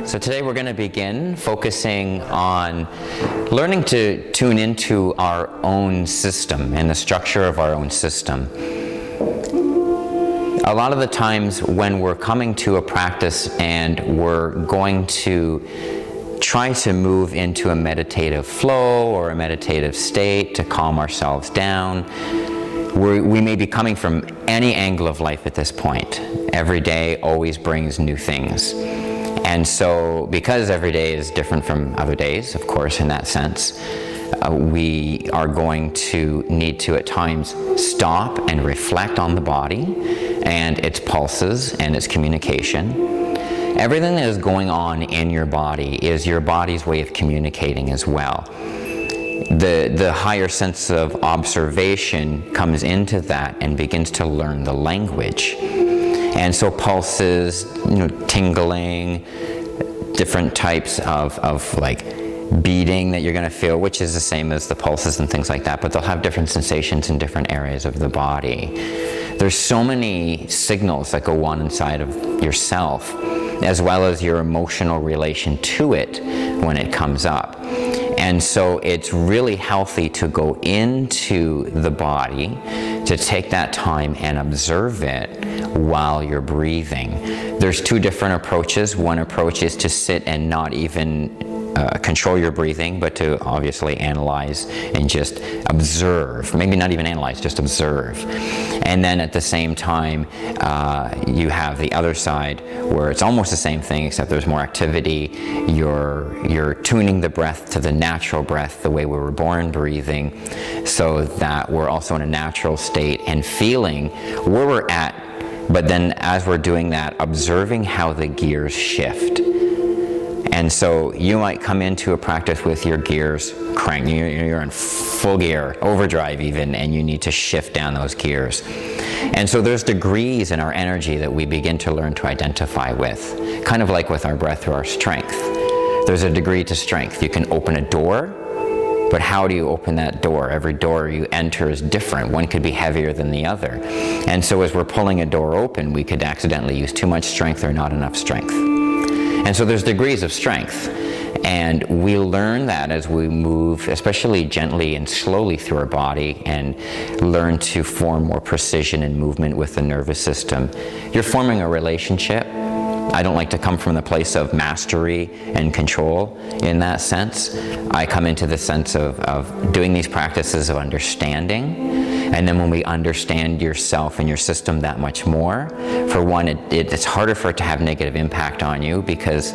So today we're going to begin focusing on learning to tune into our own system and the structure of our own system. A lot of the times when we're coming to a practice and we're going to try to move into a meditative flow or a meditative state to calm ourselves down, we may be coming from any angle of life at this point. Every day always brings new things. And so, because every day is different from other days, of course, in that sense, we are going to need to at times stop and reflect on the body and its pulses and its communication. Everything that is going on in your body is your body's way of communicating as well. The higher sense of observation comes into that and begins to learn the language. And so pulses, tingling, different types of like beating that you're going to feel, which is the same as the pulses and things like that, but they'll have different sensations in different areas of the body. There's so many signals that go on inside of yourself, as well as your emotional relation to it when it comes up. And so it's really healthy to go into the body, to take that time and observe it while you're breathing. There's two different approaches. One approach is to sit and not even control your breathing, but to obviously analyze and just observe. Maybe not even analyze, just observe. And then at the same time, you have the other side where it's almost the same thing, except there's more activity. You're tuning the breath to the natural breath, the way we were born breathing, so that we're also in a natural state and feeling where we're at. But then as we're doing that, observing how the gears shift. And so you might come into a practice with your gears cranked. You're in full gear, overdrive even, and you need to shift down those gears. And so there's degrees in our energy that we begin to learn to identify with, kind of like with our breath or our strength. There's a degree to strength. You can open a door, but how do you open that door? Every door you enter is different. One could be heavier than the other. And so as we're pulling a door open, we could accidentally use too much strength or not enough strength. And so there's degrees of strength, and we learn that as we move, especially gently and slowly through our body, and learn to form more precision and movement with the nervous system. You're forming a relationship. I don't like to come from the place of mastery and control in that sense. I come into the sense of doing these practices of understanding. And then when we understand yourself and your system that much more, for one, it's harder for it to have negative impact on you, because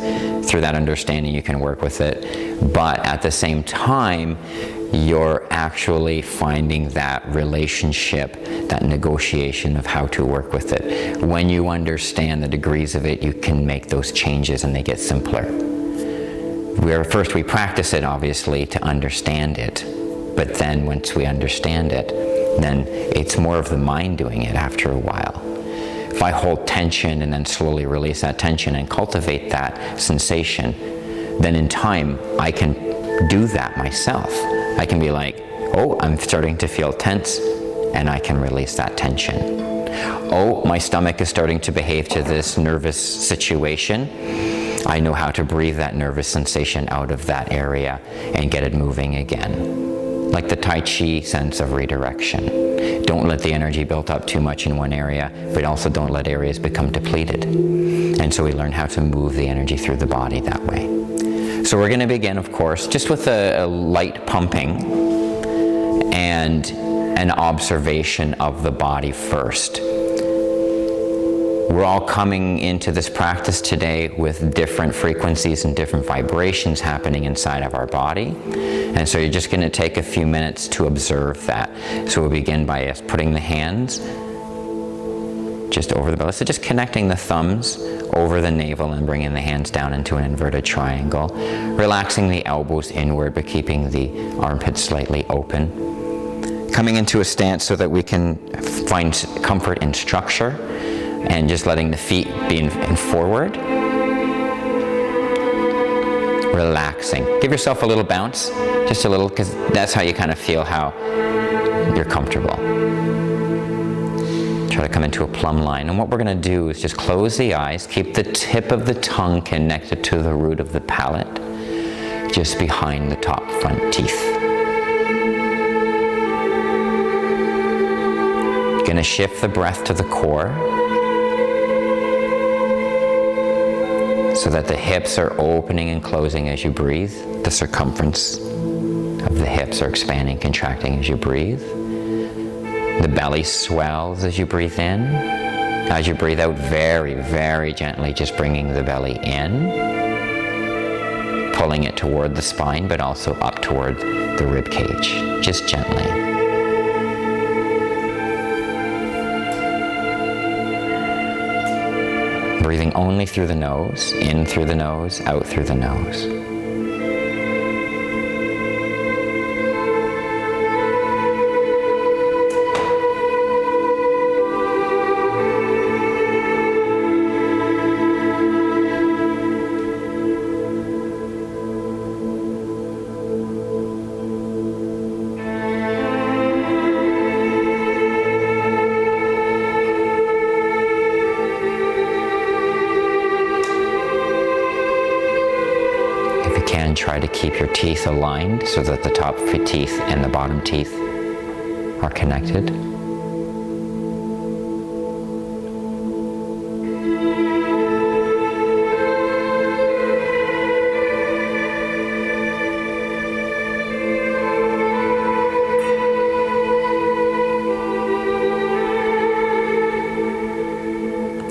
through that understanding you can work with it. But at the same time, you're actually finding that relationship, that negotiation of how to work with it. When you understand the degrees of it, you can make those changes and they get simpler. First we practice it, obviously, to understand it. But then once we understand it, then it's more of the mind doing it after a while. If I hold tension and then slowly release that tension and cultivate that sensation, then in time I can do that myself. I can be like, oh, I'm starting to feel tense, and I can release that tension. Oh, my stomach is starting to behave to this nervous situation. I know how to breathe that nervous sensation out of that area and get it moving again. Like the Tai Chi sense of redirection. Don't let the energy build up too much in one area, but also don't let areas become depleted. And so we learn how to move the energy through the body that way. So we're going to begin, of course, just with a light pumping and an observation of the body first. We're all coming into this practice today with different frequencies and different vibrations happening inside of our body. And so you're just going to take a few minutes to observe that. So we'll begin by us putting the hands just over the belly. So just connecting the thumbs over the navel and bringing the hands down into an inverted triangle. Relaxing the elbows inward, but keeping the armpits slightly open. Coming into a stance so that we can find comfort in structure, and just letting the feet be in forward. Relaxing. Give yourself a little bounce, just a little, because that's how you kind of feel how you're comfortable. Try Try to come into a plumb line. And what we're going to do is just close the eyes, keep the tip of the tongue connected to the root of the palate, just behind the top front teeth. You're going to shift the breath to the core so that the hips are opening and closing as you breathe. The circumference of the hips are expanding, contracting as you breathe. The belly swells as you breathe in. As you breathe out, very, very gently, just bringing the belly in, pulling it toward the spine, but also up toward the rib cage, just gently. Breathing only through the nose, in through the nose, out through the nose. Try to keep your teeth aligned so that the top teeth and the bottom teeth are connected.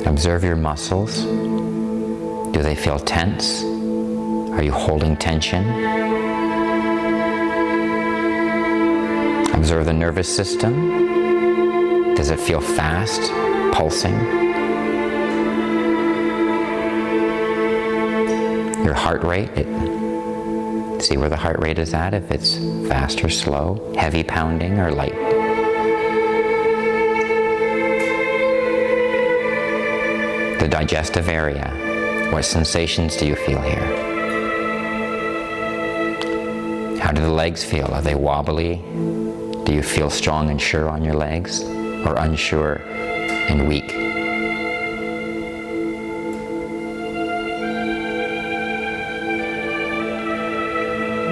Observe your muscles. Do they feel tense? Are you holding tension? Observe the nervous system. Does it feel fast, pulsing? Your heart rate. See where the heart rate is at, if it's fast or slow, heavy pounding or light. The digestive area. What sensations do you feel here? How do the legs feel? Are they wobbly? Do you feel strong and sure on your legs, or unsure and weak?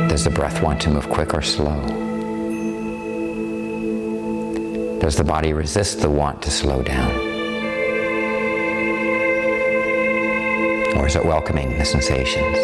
Does the breath want to move quick or slow? Does the body resist the want to slow down? Or is it welcoming the sensations?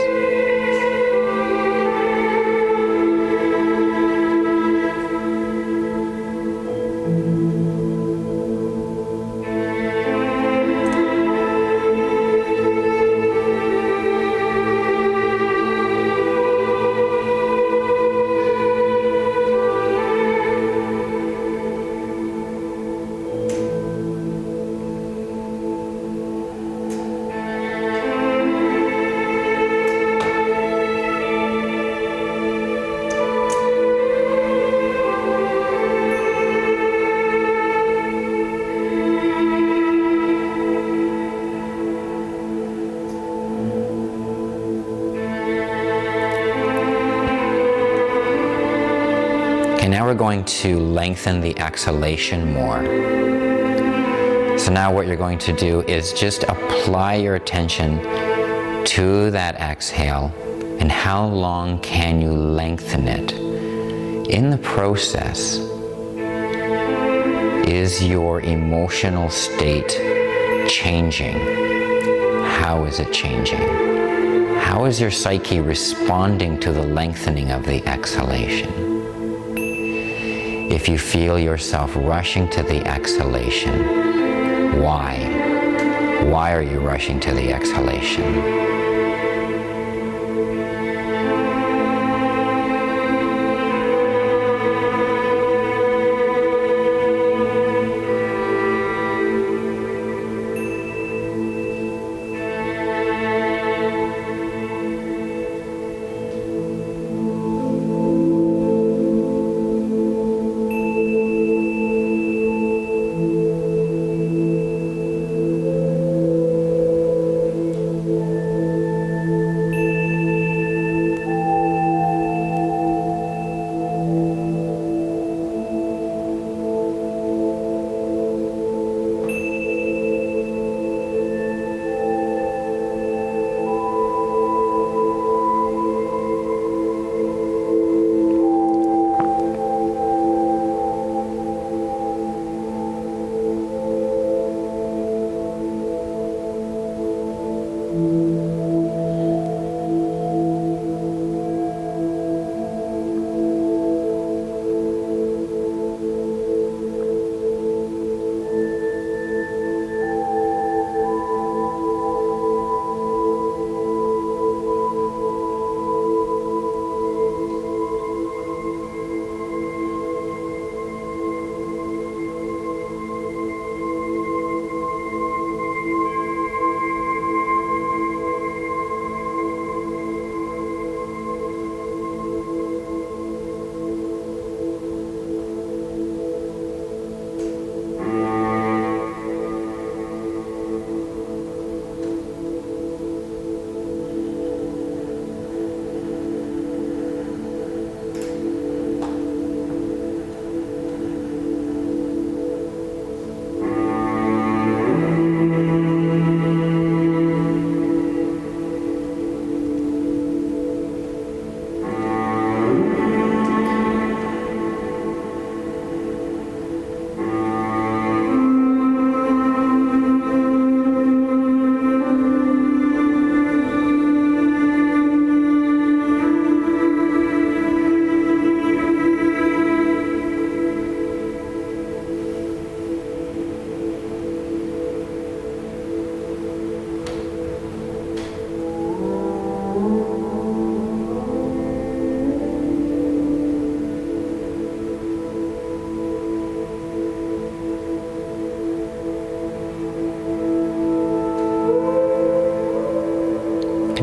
Now we're going to lengthen the exhalation more. So now what you're going to do is just apply your attention to that exhale and how long can you lengthen it. In the process, is your emotional state changing? How is it changing? How is your psyche responding to the lengthening of the exhalation? If you feel yourself rushing to the exhalation, why? Why are you rushing to the exhalation?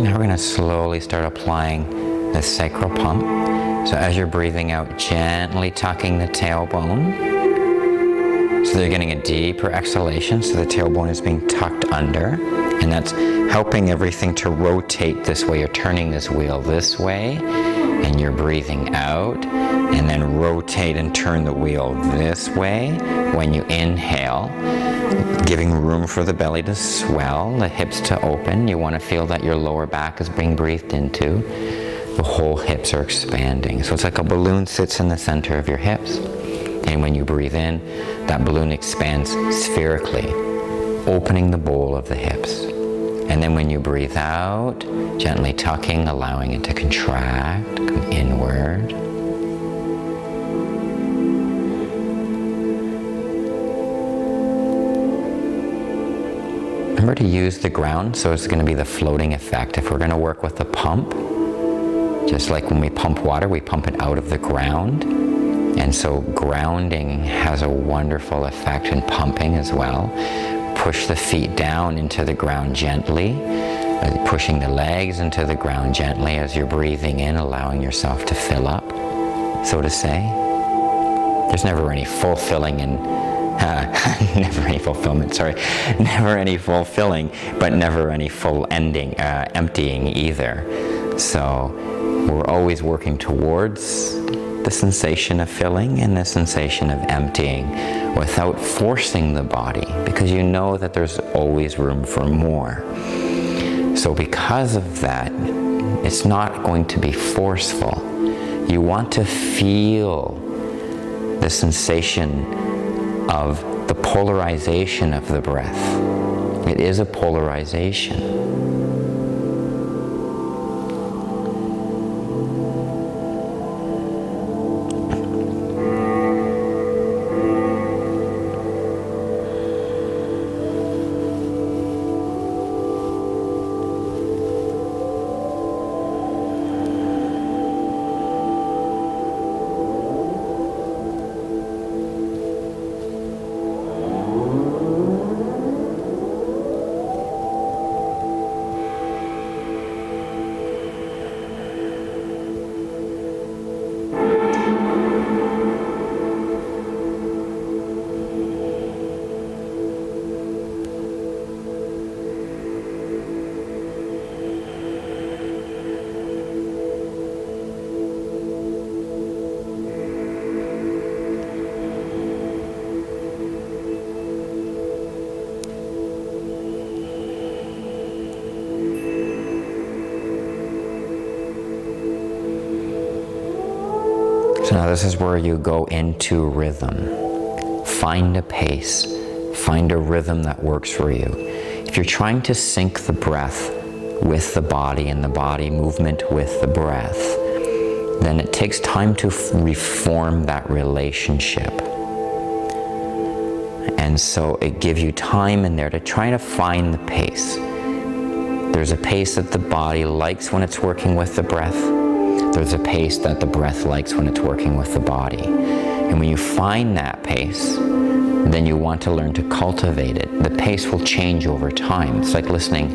Now we're going to slowly start applying the sacral pump. So as you're breathing out, gently tucking the tailbone. So they're getting a deeper exhalation, so the tailbone is being tucked under. And that's helping everything to rotate this way. You're turning this wheel this way, and you're breathing out. And then rotate and turn the wheel this way when you inhale, giving room for the belly to swell, the hips to open. You want to feel that your lower back is being breathed into. The whole hips are expanding. So it's like a balloon sits in the center of your hips. And when you breathe in, that balloon expands spherically, opening the bowl of the hips. And then when you breathe out, gently tucking, allowing it to contract, come inward. Remember to use the ground, so it's going to be the floating effect. If we're going to work with the pump, just like when we pump water, we pump it out of the ground. And so grounding has a wonderful effect in pumping as well. Push the feet down into the ground gently, pushing the legs into the ground gently as you're breathing in, allowing yourself to fill up, so to say. There's never any fulfilling and never any fulfillment, sorry. Never any fulfilling, but never any full ending, emptying either. So we're always working towards the sensation of filling and the sensation of emptying without forcing the body, because you know that there's always room for more. So because of that, it's not going to be forceful. You want to feel the sensation of the polarization of the breath. It is a polarization. So now this is where you go into rhythm. Find a pace, find a rhythm that works for you. If you're trying to sync the breath with the body and the body movement with the breath, then it takes time to reform that relationship. And so it gives you time in there to try to find the pace. There's a pace that the body likes when it's working with the breath. There's a pace that the breath likes when it's working with the body. And when you find that pace, then you want to learn to cultivate it. The pace will change over time. It's like listening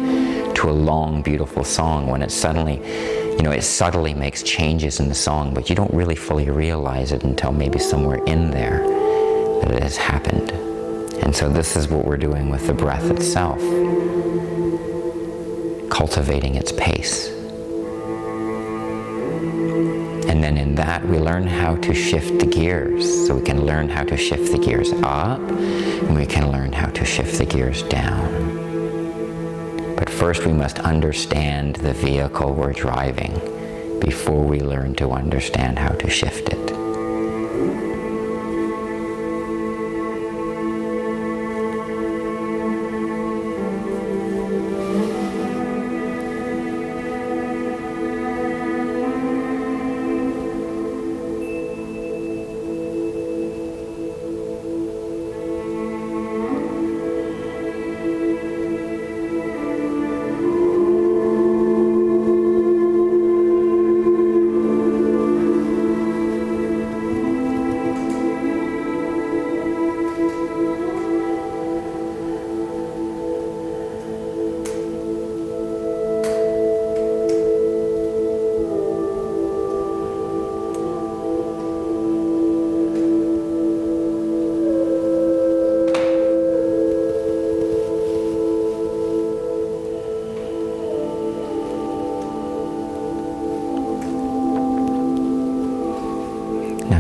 to a long, beautiful song when it suddenly, it subtly makes changes in the song, but you don't really fully realize it until maybe somewhere in there that it has happened. And so this is what we're doing with the breath itself, cultivating its pace. And then in that, we learn how to shift the gears. So we can learn how to shift the gears up, and we can learn how to shift the gears down. But first, we must understand the vehicle we're driving before we learn to understand how to shift it.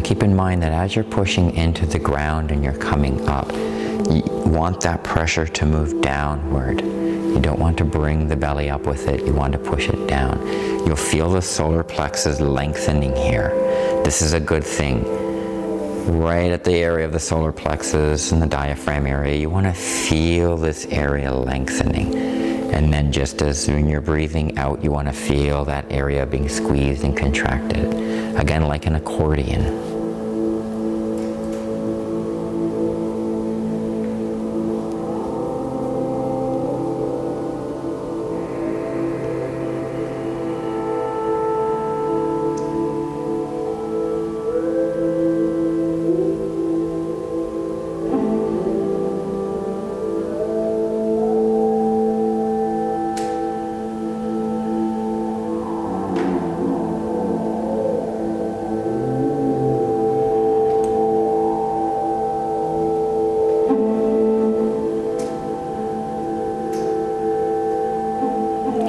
keep in mind that as you're pushing into the ground and you're coming up, you want that pressure to move downward. You don't want to bring the belly up with it. You want to push it down. You'll feel the solar plexus lengthening here. This is a good thing. Right at the area of the solar plexus and the diaphragm area, you want to feel this area lengthening. And then just as when you're breathing out, you want to feel that area being squeezed and contracted. Again, like an accordion.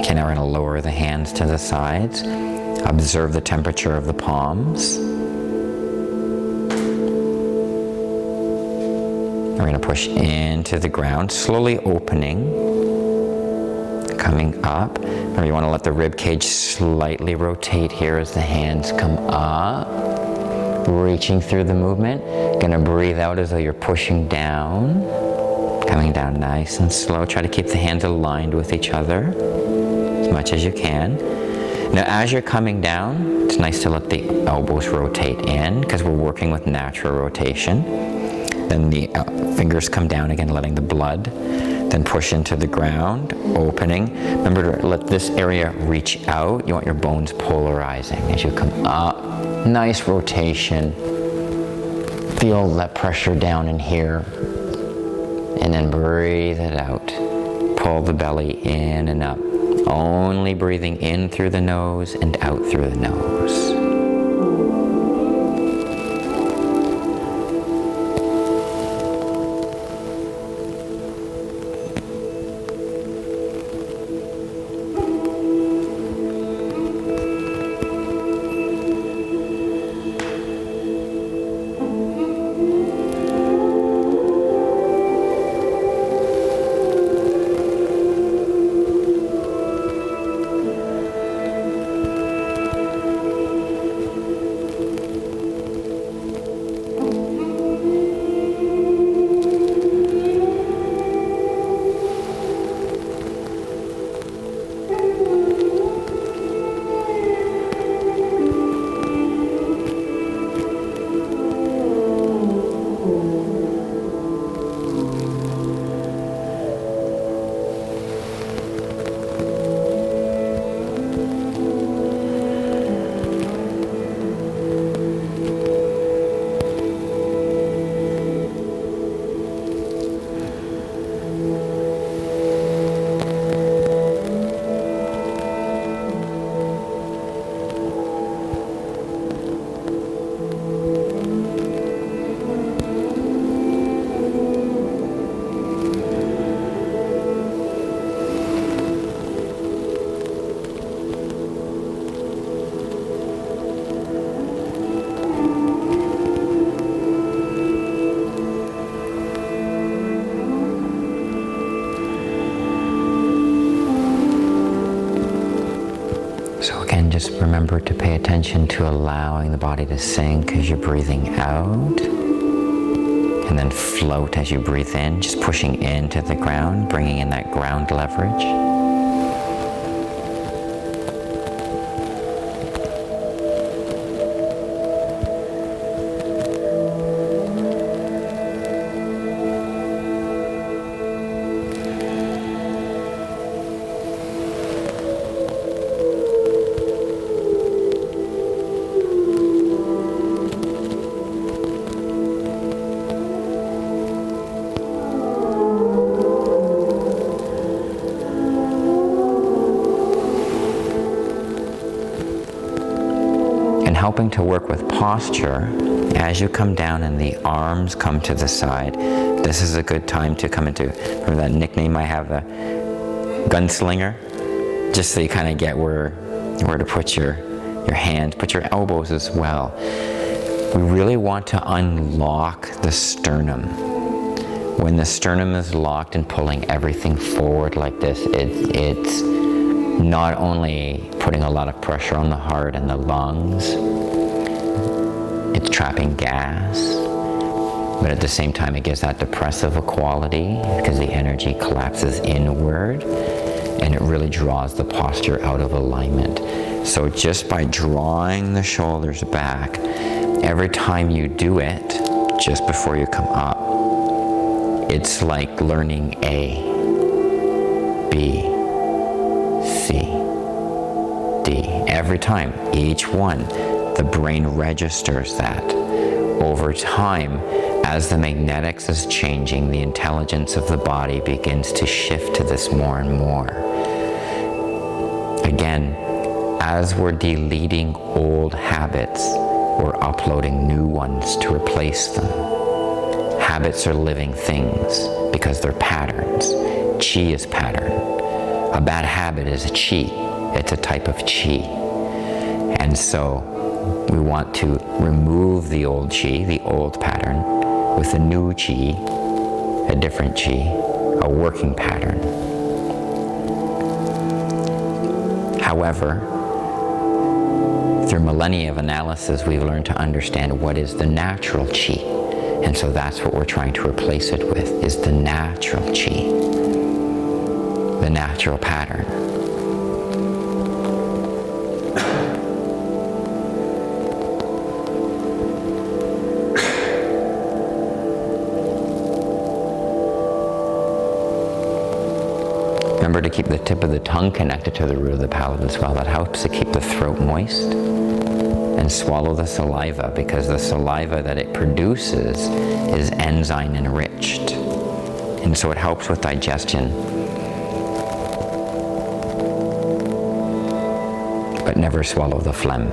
Okay, now we're going to lower the hands to the sides. Observe the temperature of the palms. We're going to push into the ground, slowly opening, coming up. Or you want to let the rib cage slightly rotate here as the hands come up, reaching through the movement. Going to breathe out as though you're pushing down, coming down nice and slow. Try to keep the hands aligned with each other as much as you can. Now as you're coming down, it's nice to let the elbows rotate in because we're working with natural rotation. Then the fingers come down again, letting the blood. Then push into the ground, opening. Remember to let this area reach out. You want your bones polarizing as you come up. Nice rotation. Feel that pressure down in here. And then breathe it out. Pull the belly in and up. Only breathing in through the nose and out through the nose. So again, just remember to pay attention to allowing the body to sink as you're breathing out. And then float as you breathe in, just pushing into the ground, bringing in that ground leverage. Helping to work with posture as you come down and the arms come to the side. This is a good time to come into, remember that nickname I have, the gunslinger? Just so you kind of get where to put your hands, put your elbows as well. We really want to unlock the sternum. When the sternum is locked and pulling everything forward like this, it's not only putting a lot of pressure on the heart and the lungs, it's trapping gas, but at the same time it gives that depressive quality because the energy collapses inward and it really draws the posture out of alignment. So just by drawing the shoulders back, every time you do it, just before you come up, it's like learning A, B, C, D. Every time, each one, the brain registers that. Over time, as the magnetics is changing, the intelligence of the body begins to shift to this more and more. Again, as we're deleting old habits, we're uploading new ones to replace them. Habits are living things because they're patterns. Chi is pattern. A bad habit is a chi. It's a type of chi. And so we want to remove the old chi, the old pattern, with a new chi, a different chi, a working pattern. However, through millennia of analysis, we've learned to understand what is the natural chi. And so that's what we're trying to replace it with, is the natural chi, the natural pattern. Remember to keep the tip of the tongue connected to the root of the palate as well. That helps to keep the throat moist. And swallow the saliva, because the saliva that it produces is enzyme enriched. And so it helps with digestion. But never swallow the phlegm.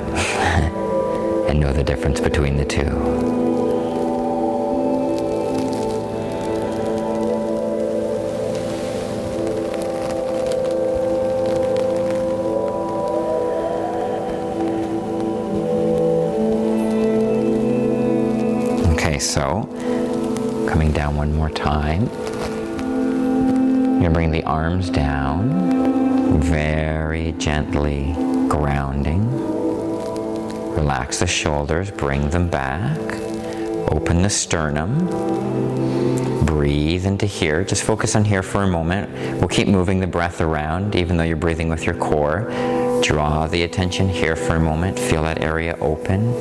And know the difference between the two. So, coming down one more time, you're going to bring the arms down, very gently grounding. Relax the shoulders, bring them back, open the sternum, breathe into here. Just focus on here for a moment. We'll keep moving the breath around, even though you're breathing with your core. Draw the attention here for a moment, feel that area open,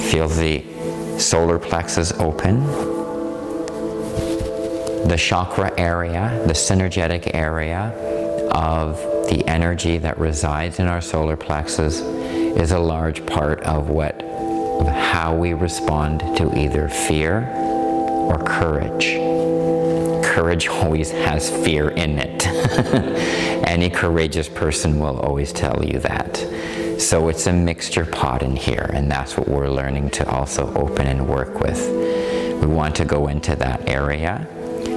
feel the solar plexus open. The chakra area, the synergetic area of the energy that resides in our solar plexus is a large part of how we respond to either fear or courage. Courage always has fear in it. Any courageous person will always tell you that. So it's a mixture pot in here, and that's what we're learning to also open and work with. We want to go into that area,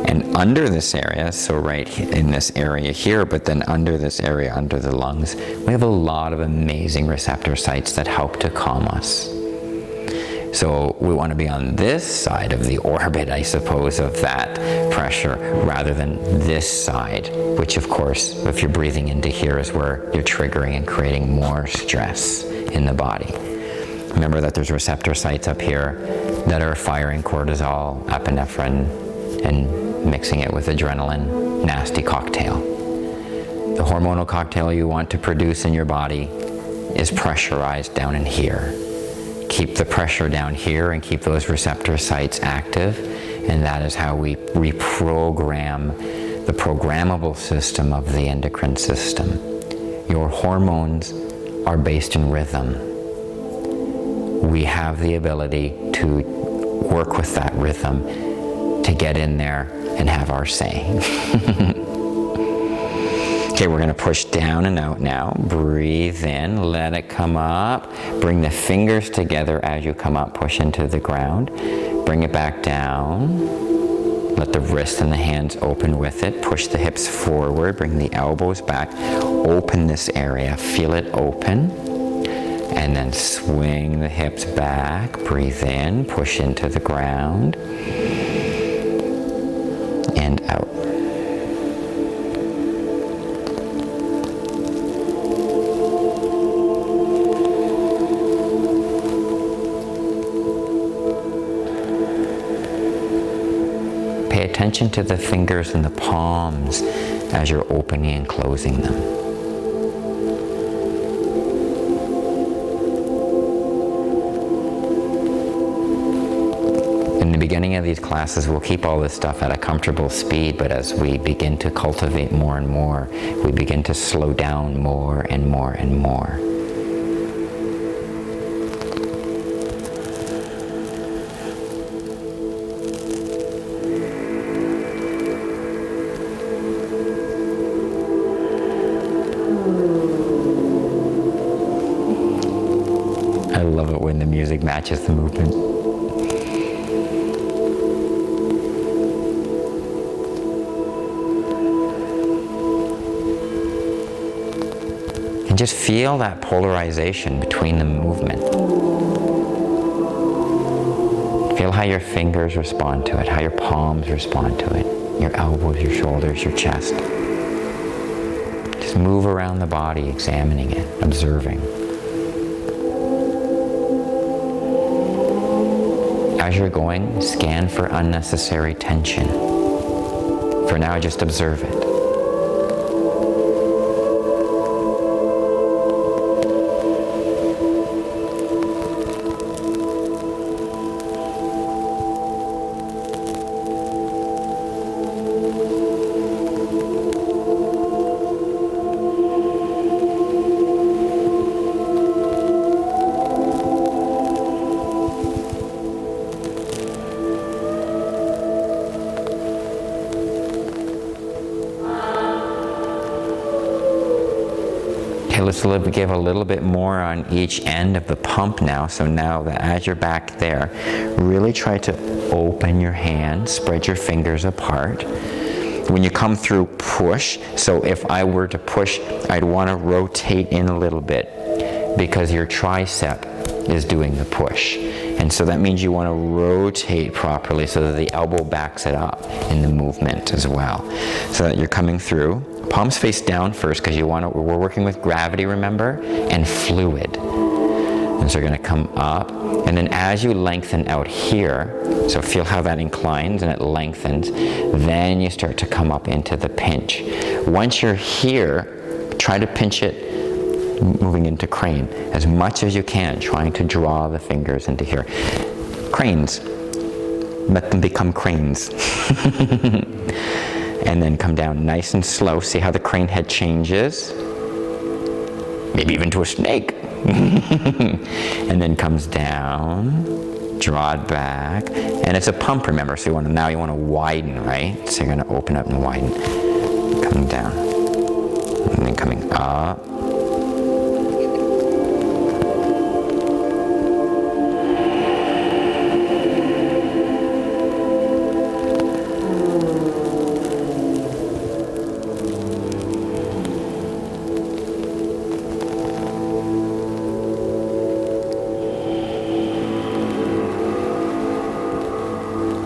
and under this area, so right in this area here, but then under this area, under the lungs, we have a lot of amazing receptor sites that help to calm us. So we want to be on this side of the orbit, I suppose, of that pressure, rather than this side, which of course, if you're breathing into here, is where you're triggering and creating more stress in the body. Remember that there's receptor sites up here that are firing cortisol, epinephrine, and mixing it with adrenaline, nasty cocktail. The hormonal cocktail you want to produce in your body is pressurized down in here. Keep the pressure down here and keep those receptor sites active, and that is how we reprogram the programmable system of the endocrine system. Your hormones are based in rhythm. We have the ability to work with that rhythm to get in there and have our say. Okay, we're going to push down and out now. Breathe in, let it come up. Bring the fingers together as you come up, push into the ground. Bring it back down. Let the wrists and the hands open with it. Push the hips forward, bring the elbows back. Open this area, feel it open. And then swing the hips back, breathe in, push into the ground, and out. Pay attention to the fingers and the palms as you're opening and closing them. In the beginning of these classes, we'll keep all this stuff at a comfortable speed, but as we begin to cultivate more and more, we begin to slow down more and more and more. I love it when the music matches the movement. And just feel that polarization between the movement. Feel how your fingers respond to it, how your palms respond to it, your elbows, your shoulders, your chest. Just move around the body, examining it, observing. As you're going, scan for unnecessary tension. For now, just observe it. Let's give a little bit more on each end of the pump now. So now that as you're back there, really try to open your hand, spread your fingers apart. When you come through, push. So if I were to push, I'd want to rotate in a little bit because your tricep is doing the push. And so that means you want to rotate properly so that the elbow backs it up in the movement as well. So that you're coming through. Palms face down first because we're working with gravity, remember, and fluid. And so you're going to come up, and then as you lengthen out here, so feel how that inclines and it lengthens, then you start to come up into the pinch. Once you're here, try to pinch it moving into crane as much as you can, trying to draw the fingers into here. Cranes, let them become cranes. And then come down nice and slow. See how the crane head changes? Maybe even to a snake. And then comes down, draw it back. And it's a pump, remember, so now you want to widen, right? So you're going to open up and widen. Coming down. And then coming up.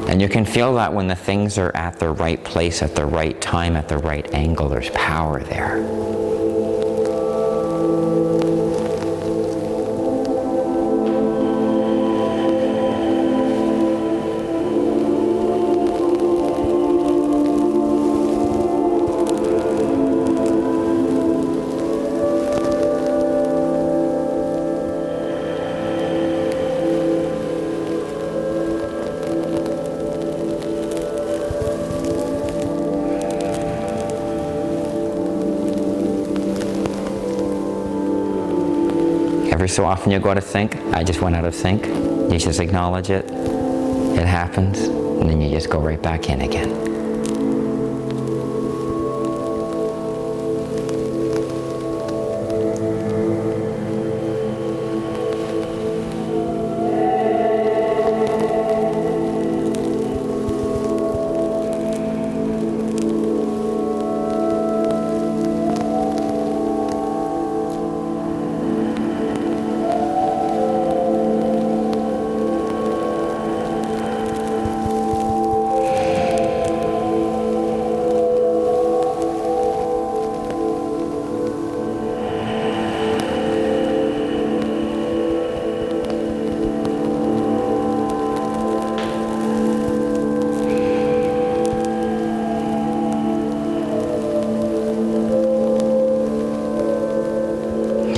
And you can feel that when the things are at the right place, at the right time, at the right angle, there's power there. Every so often you go out of sync. I just went out of sync. You just acknowledge it. It happens. And then you just go right back in again.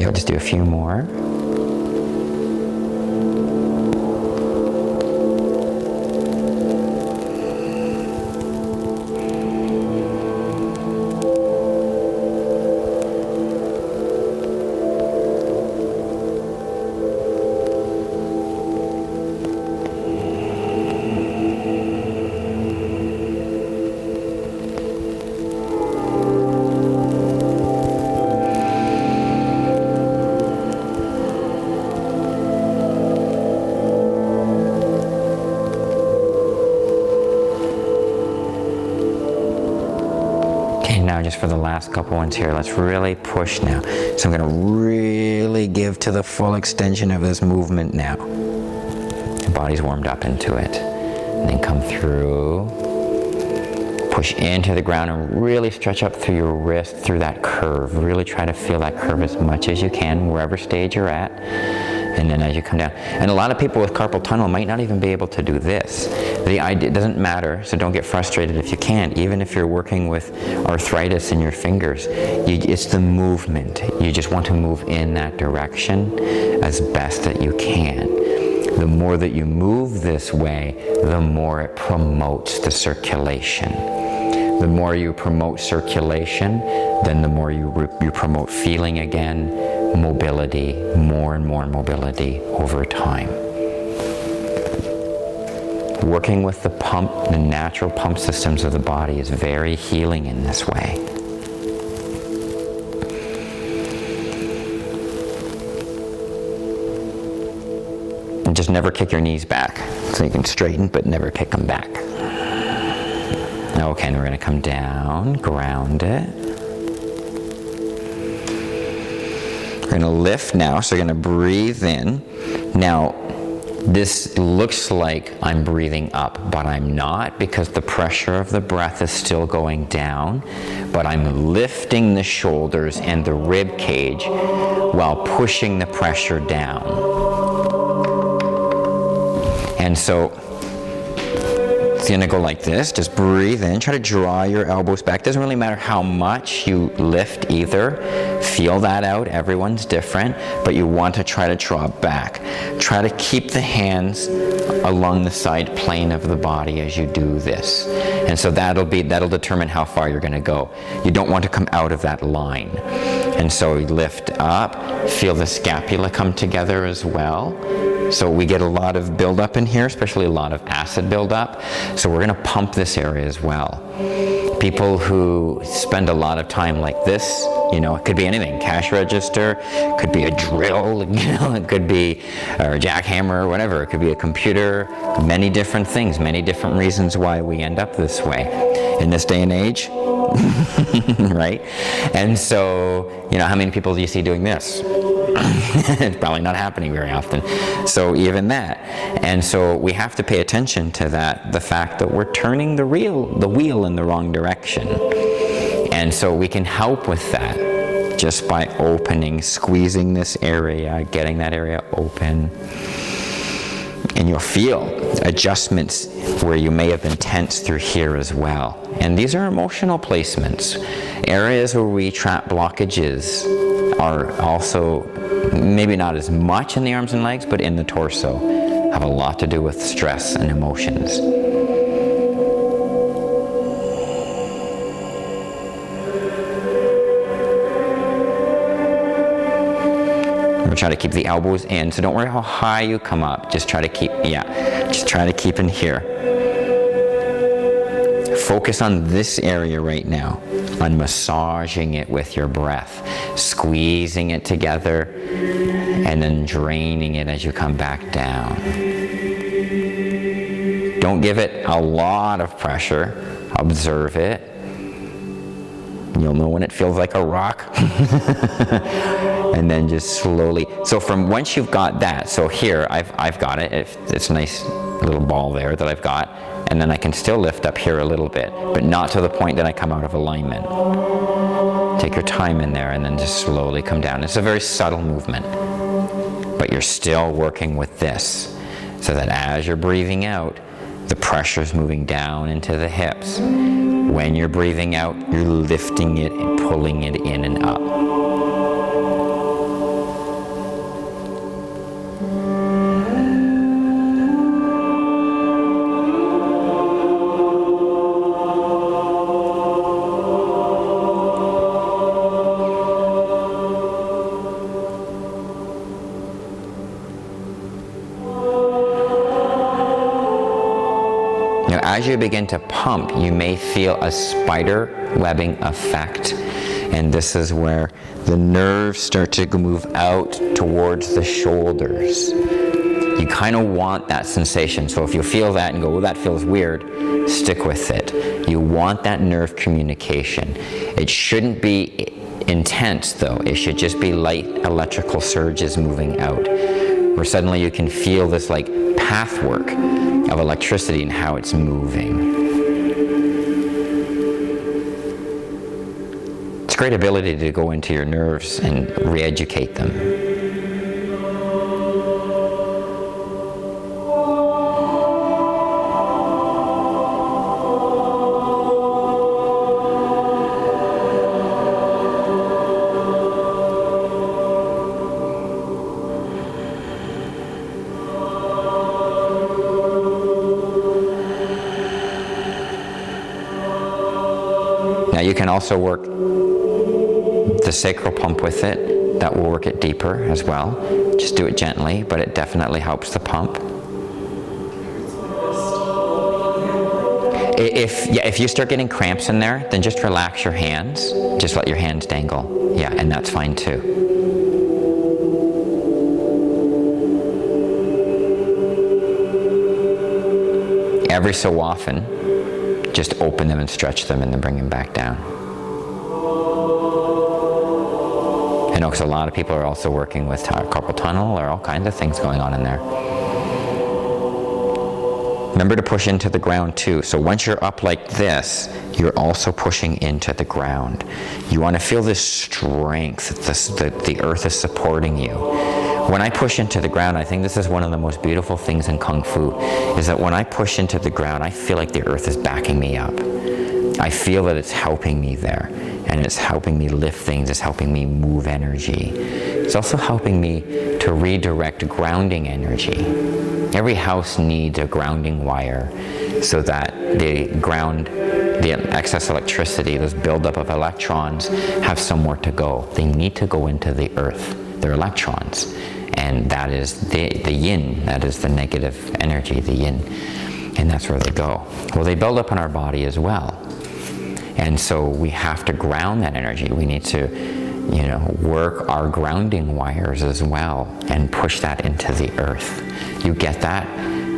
We'll just do a few more. Now just for the last couple ones here, let's really push now. So I'm going to really give to the full extension of this movement now. The body's warmed up into it. And then come through, push into the ground and really stretch up through your wrist, through that curve. Really try to feel that curve as much as you can, wherever stage you're at. And then as you come down. And a lot of people with carpal tunnel might not even be able to do this. The idea, it doesn't matter, so don't get frustrated if you can't. Even if you're working with arthritis in your fingers, it's the movement. You just want to move in that direction as best that you can. The more that you move this way, the more it promotes the circulation. The more you promote circulation, then the more you promote feeling again, mobility, more and more mobility over time. Working with the pump, the natural pump systems of the body is very healing in this way. And just never kick your knees back. So you can straighten, but never kick them back. Okay, and we're going to come down, ground it. We're going to lift now, so you're going to breathe in. Now, this looks like I'm breathing up, but I'm not, because the pressure of the breath is still going down, but I'm lifting the shoulders and the rib cage while pushing the pressure down. And so it's going to go like this. Just breathe in. Try to draw your elbows back. Doesn't really matter how much you lift either. Feel that out. Everyone's different, but you want to try to draw back. Try to keep the hands along the side plane of the body as you do this. And so that'll determine how far you're going to go. You don't want to come out of that line. And so you lift up. Feel the scapula come together as well. So we get a lot of buildup in here, especially a lot of acid buildup. So we're going to pump this area as well. People who spend a lot of time like this, you know, it could be anything, cash register, could be a drill, you know, it could be a jackhammer or whatever. It could be a computer, many different things, many different reasons why we end up this way in this day and age, right? And so, you know, how many people do you see doing this? It's probably not happening very often. So even that. And so we have to pay attention to that, the fact that we're turning the wheel in the wrong direction. And so we can help with that just by opening, squeezing this area, getting that area open. And you'll feel adjustments where you may have been tense through here as well. And these are emotional placements. Areas where we trap blockages are also maybe not as much in the arms and legs, but in the torso, have a lot to do with stress and emotions. We're trying to keep the elbows in, so don't worry how high you come up. Just try to keep, just try to keep in here. Focus on this area right now, on massaging it with your breath, squeezing it together, and then draining it as you come back down. Don't give it a lot of pressure. Observe it. You'll know when it feels like a rock. And then just slowly. So from once you've got that, so here I've got it. It's a nice little ball there that I've got. And then I can still lift up here a little bit, but not to the point that I come out of alignment. Take your time in there and then just slowly come down. It's a very subtle movement, but you're still working with this so that as you're breathing out, the pressure's moving down into the hips. When you're breathing out, you're lifting it and pulling it in and up. as you begin to pump, you may feel a spider webbing effect. And this is where the nerves start to move out towards the shoulders. You kind of want that sensation. So if you feel that and go, well, that feels weird, stick with it. You want that nerve communication. It shouldn't be intense though. It should just be light electrical surges moving out, where suddenly you can feel this like pathwork of electricity and how it's moving. It's a great ability to go into your nerves and re-educate them. Now you can also work the sacral pump with it. That will work it deeper as well. Just do it gently, but it definitely helps the pump. If you start getting cramps in there, then just relax your hands. Just let your hands dangle. Yeah, and that's fine too. Every so often, just open them and stretch them and then bring them back down. I know because a lot of people are also working with carpal tunnel or all kinds of things going on in there. Remember to push into the ground too. So once you're up like this, you're also pushing into the ground. You want to feel this strength, the earth is supporting you. When I push into the ground, I think this is one of the most beautiful things in Kung Fu, is that when I push into the ground, I feel like the earth is backing me up. I feel that it's helping me there, and it's helping me lift things, it's helping me move energy. It's also helping me to redirect grounding energy. Every house needs a grounding wire so that the excess electricity, this buildup of electrons, have somewhere to go. They need to go into the earth. They're electrons. And that is the yin, that is the negative energy, the yin. And that's where they go. Well, they build up in our body as well. And so we have to ground that energy. We need to, work our grounding wires as well and push that into the earth. You get that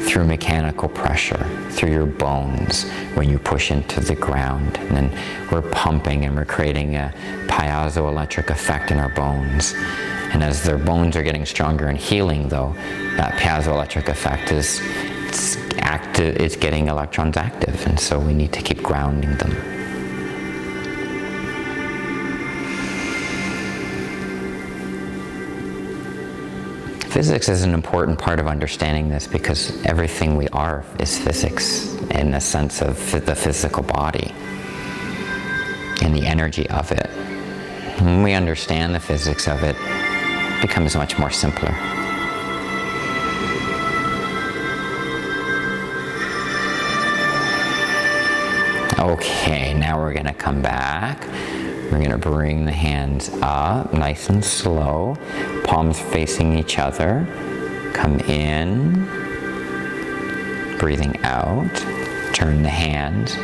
through mechanical pressure, through your bones, when you push into the ground. And then we're pumping and we're creating a piezoelectric effect in our bones. And as their bones are getting stronger and healing, though, that piezoelectric effect is active. It's getting electrons active, and so we need to keep grounding them. Physics is an important part of understanding this because everything we are is physics in the sense of the physical body and the energy of it. When we understand the physics of it, it becomes much more simpler. Okay, now we're going to come back. We're going to bring the hands up, nice and slow, palms facing each other. Come in, breathing out, turn the hands,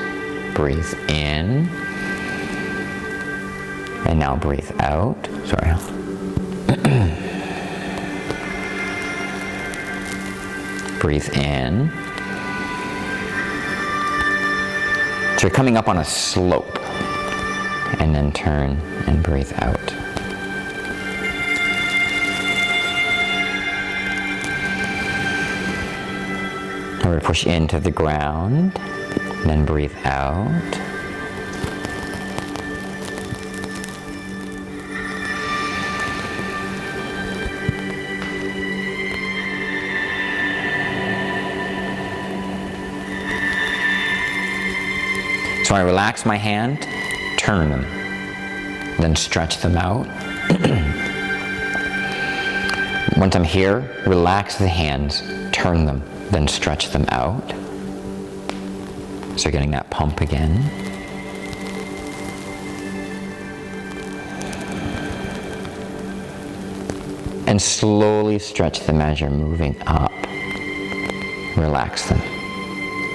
breathe in, and now breathe out. Sorry. Breathe in. So you're coming up on a slope, and then turn and breathe out. We're going to push into the ground, and then breathe out. So I relax my hand, turn them, then stretch them out. Once I'm here, relax the hands, turn them, then stretch them out. So you're getting that pump again. And slowly stretch them as you're moving up. Relax them.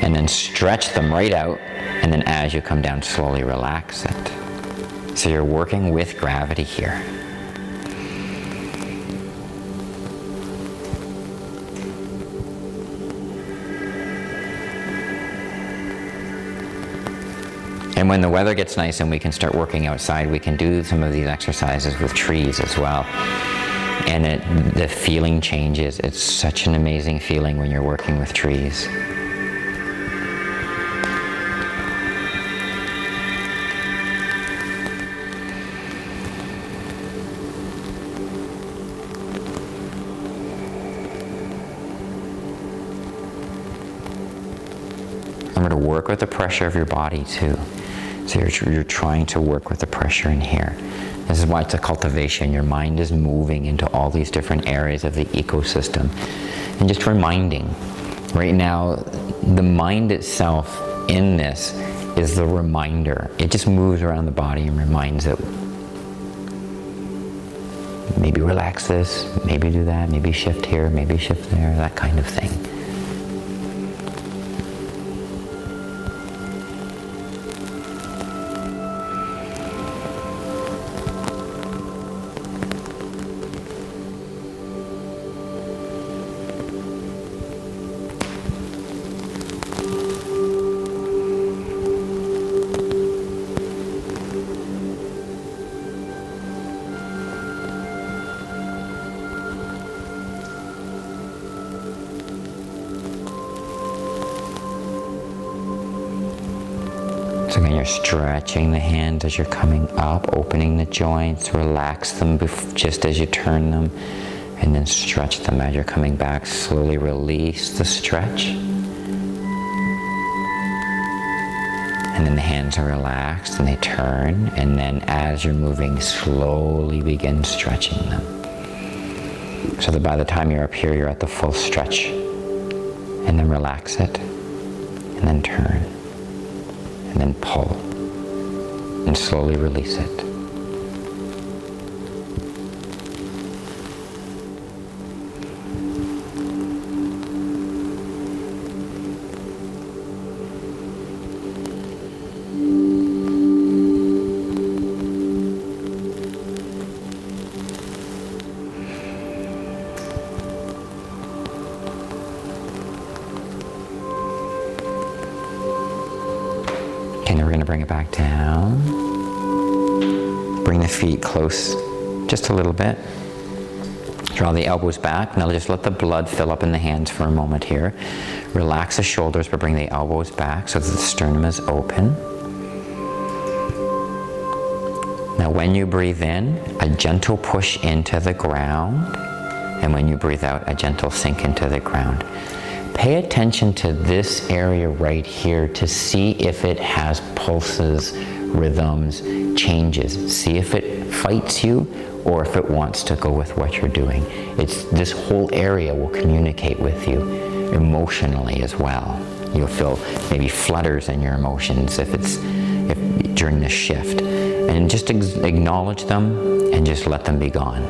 and then stretch them right out, and then as you come down, slowly relax it. So you're working with gravity here. And when the weather gets nice and we can start working outside, we can do some of these exercises with trees as well. And the feeling changes. It's such an amazing feeling when you're working with trees. Remember to work with the pressure of your body too. So you're trying to work with the pressure in here. This is why it's a cultivation. Your mind is moving into all these different areas of the ecosystem. And just reminding, right now, the mind itself in this is the reminder. It just moves around the body and reminds it. Maybe relax this, maybe do that, maybe shift here, maybe shift there, that kind of thing. So again, you're stretching the hands as you're coming up, opening the joints, relax them just as you turn them, and then stretch them as you're coming back. Slowly release the stretch. And then the hands are relaxed and they turn, and then as you're moving, slowly begin stretching them. So that by the time you're up here, you're at the full stretch. And then relax it, and then turn. And then pull, and slowly release it. Okay, now we're going to bring it back down. Bring the feet close just a little bit. Draw the elbows back. Now just let the blood fill up in the hands for a moment here. Relax the shoulders, but bring the elbows back so that the sternum is open. Now when you breathe in, a gentle push into the ground. And when you breathe out, a gentle sink into the ground. Pay attention to this area right here to see if it has pulses, rhythms, changes. See if it fights you or if it wants to go with what you're doing. This whole area will communicate with you emotionally as well. You'll feel maybe flutters in your emotions if during this shift. And just acknowledge them and just let them be gone.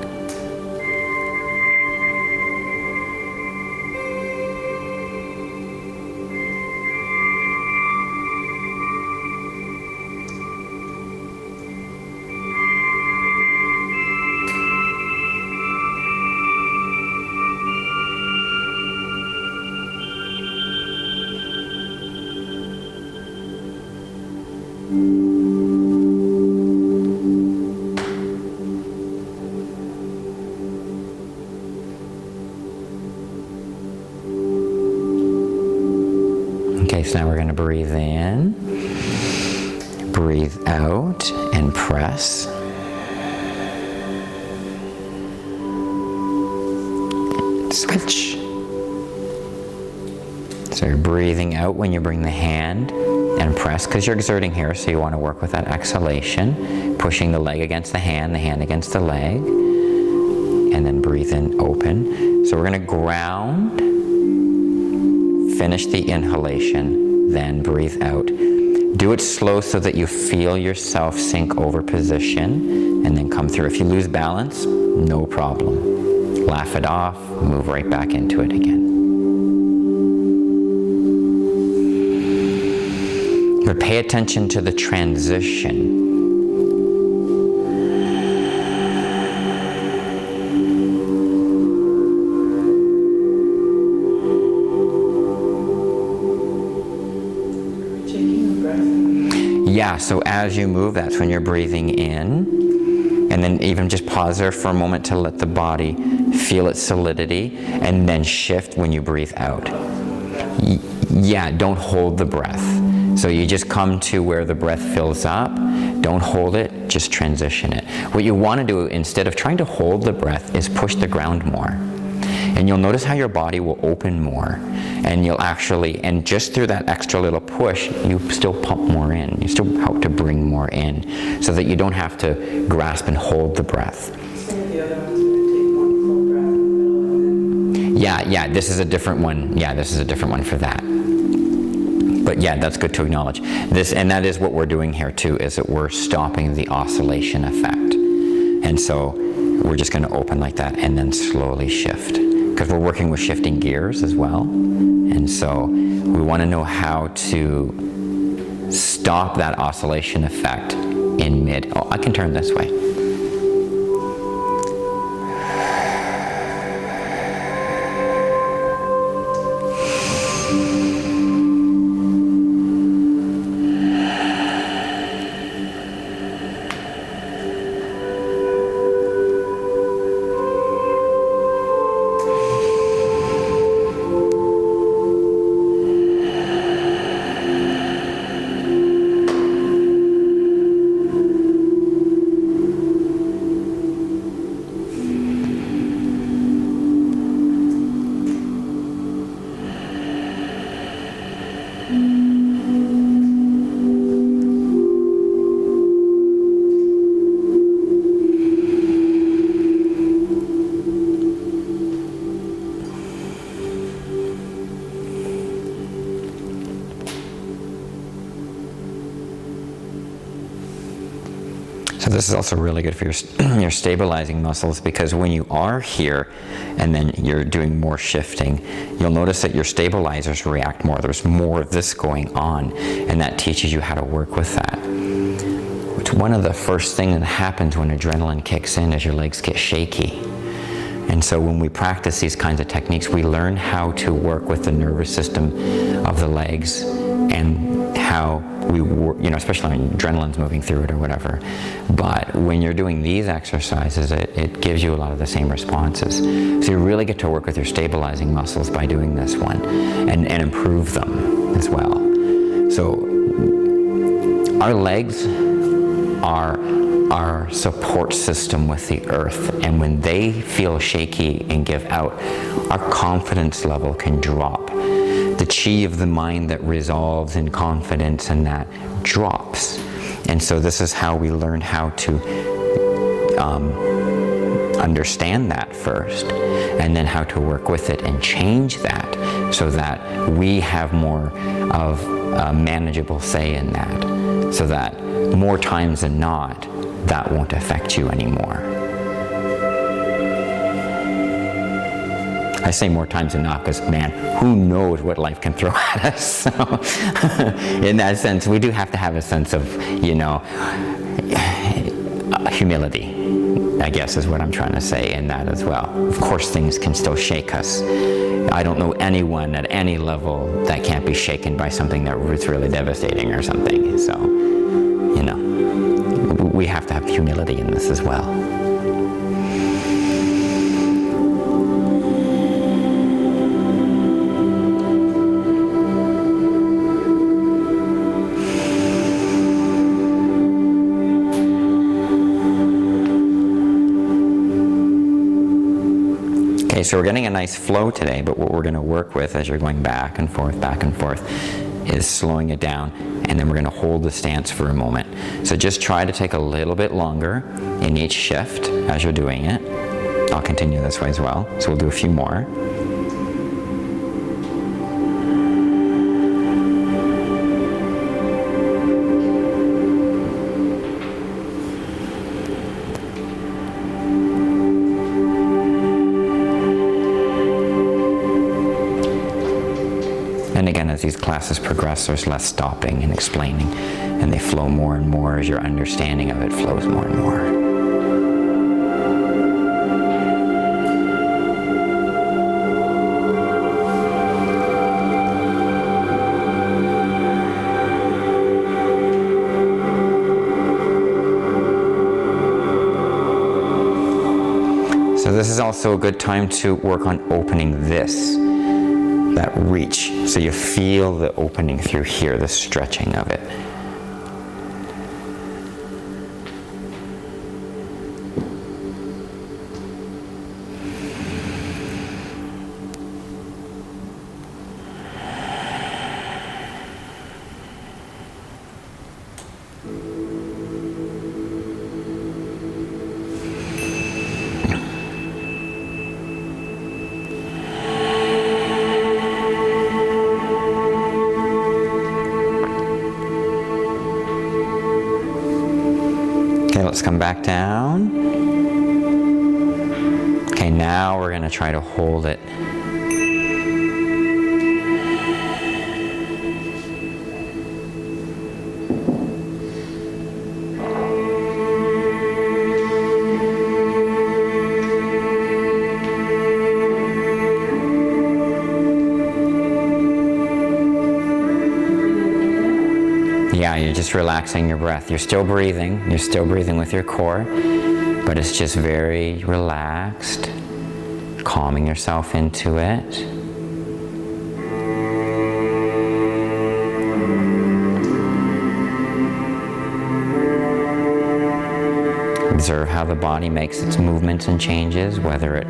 Okay, so now we're going to breathe in, breathe out, and press. Switch. So you're breathing out when you bring the hand and press, because you're exerting here, so you want to work with that exhalation, pushing the leg against the hand against the leg, and then breathe in, open. So we're going to ground, finish the inhalation, then breathe out. Do it slow so that you feel yourself sink over position, and then come through. If you lose balance, no problem. Laugh it off, move right back into it again. But pay attention to the transition. Yeah, so as you move, that's when you're breathing in. And then even just pause there for a moment to let the body feel its solidity, and then shift when you breathe out. Yeah, don't hold the breath. So you just come to where the breath fills up. Don't hold it, just transition it. What you want to do, instead of trying to hold the breath, is push the ground more. And you'll notice how your body will open more. And you'll actually, and just through that extra little push, you still pump more in. You still help to bring more in, so that you don't have to grasp and hold the breath. Yeah, this is a different one. Yeah, this is a different one for that. But yeah, that's good to acknowledge. This, and that is what we're doing here too, is that we're stopping the oscillation effect. And so we're just going to open like that and then slowly shift. Because we're working with shifting gears as well. And so we want to know how to stop that oscillation effect in mid. Oh, I can turn this way. So this is also really good for your stabilizing muscles, because when you are here and then you're doing more shifting, you'll notice that your stabilizers react more. There's more of this going on, and that teaches you how to work with that. It's one of the first things that happens when adrenaline kicks in is your legs get shaky. And so when we practice these kinds of techniques, we learn how to work with the nervous system of the legs, and how we work, especially when adrenaline's moving through it or whatever. But when you're doing these exercises, it gives you a lot of the same responses. So you really get to work with your stabilizing muscles by doing this one, and improve them as well. So our legs are our support system with the earth, and when they feel shaky and give out, our confidence level can drop. The chi of the mind that resolves in confidence, and that drops. And so this is how we learn how to understand that first, and then how to work with it and change that, so that we have more of a manageable say in that, so that more times than not, that won't affect you anymore. I say more times than not because, man, who knows what life can throw at us. So in that sense, we do have to have a sense of, humility, I guess is what I'm trying to say in that as well. Of course, things can still shake us. I don't know anyone at any level that can't be shaken by something that was really devastating or something. So, we have to have humility in this as well. Okay, so we're getting a nice flow today, but what we're going to work with as you're going back and forth, is slowing it down, and then we're going to hold the stance for a moment. So just try to take a little bit longer in each shift as you're doing it. I'll continue this way as well, so we'll do a few more. these classes progress, there's less stopping and explaining, and they flow more and more as your understanding of it flows more and more. So this is also a good time to work on opening this, that reach. So you feel the opening through here, the stretching of it. Let's come back down. Okay, now we're going to try to hold it. Yeah, you're just relaxing your breath. You're still breathing with your core, but it's just very relaxed, calming yourself into it. Observe how the body makes its movements and changes, whether it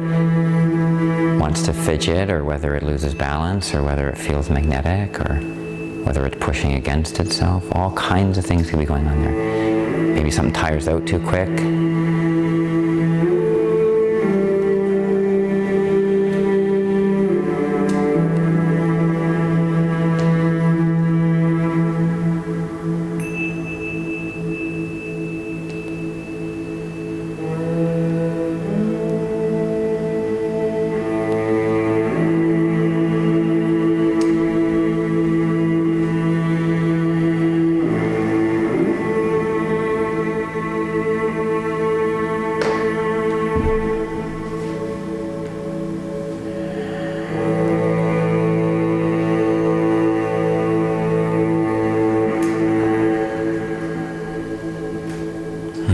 wants to fidget or whether it loses balance or whether it feels magnetic or whether it's pushing against itself. All kinds of things could be going on there. Maybe something tires out too quick.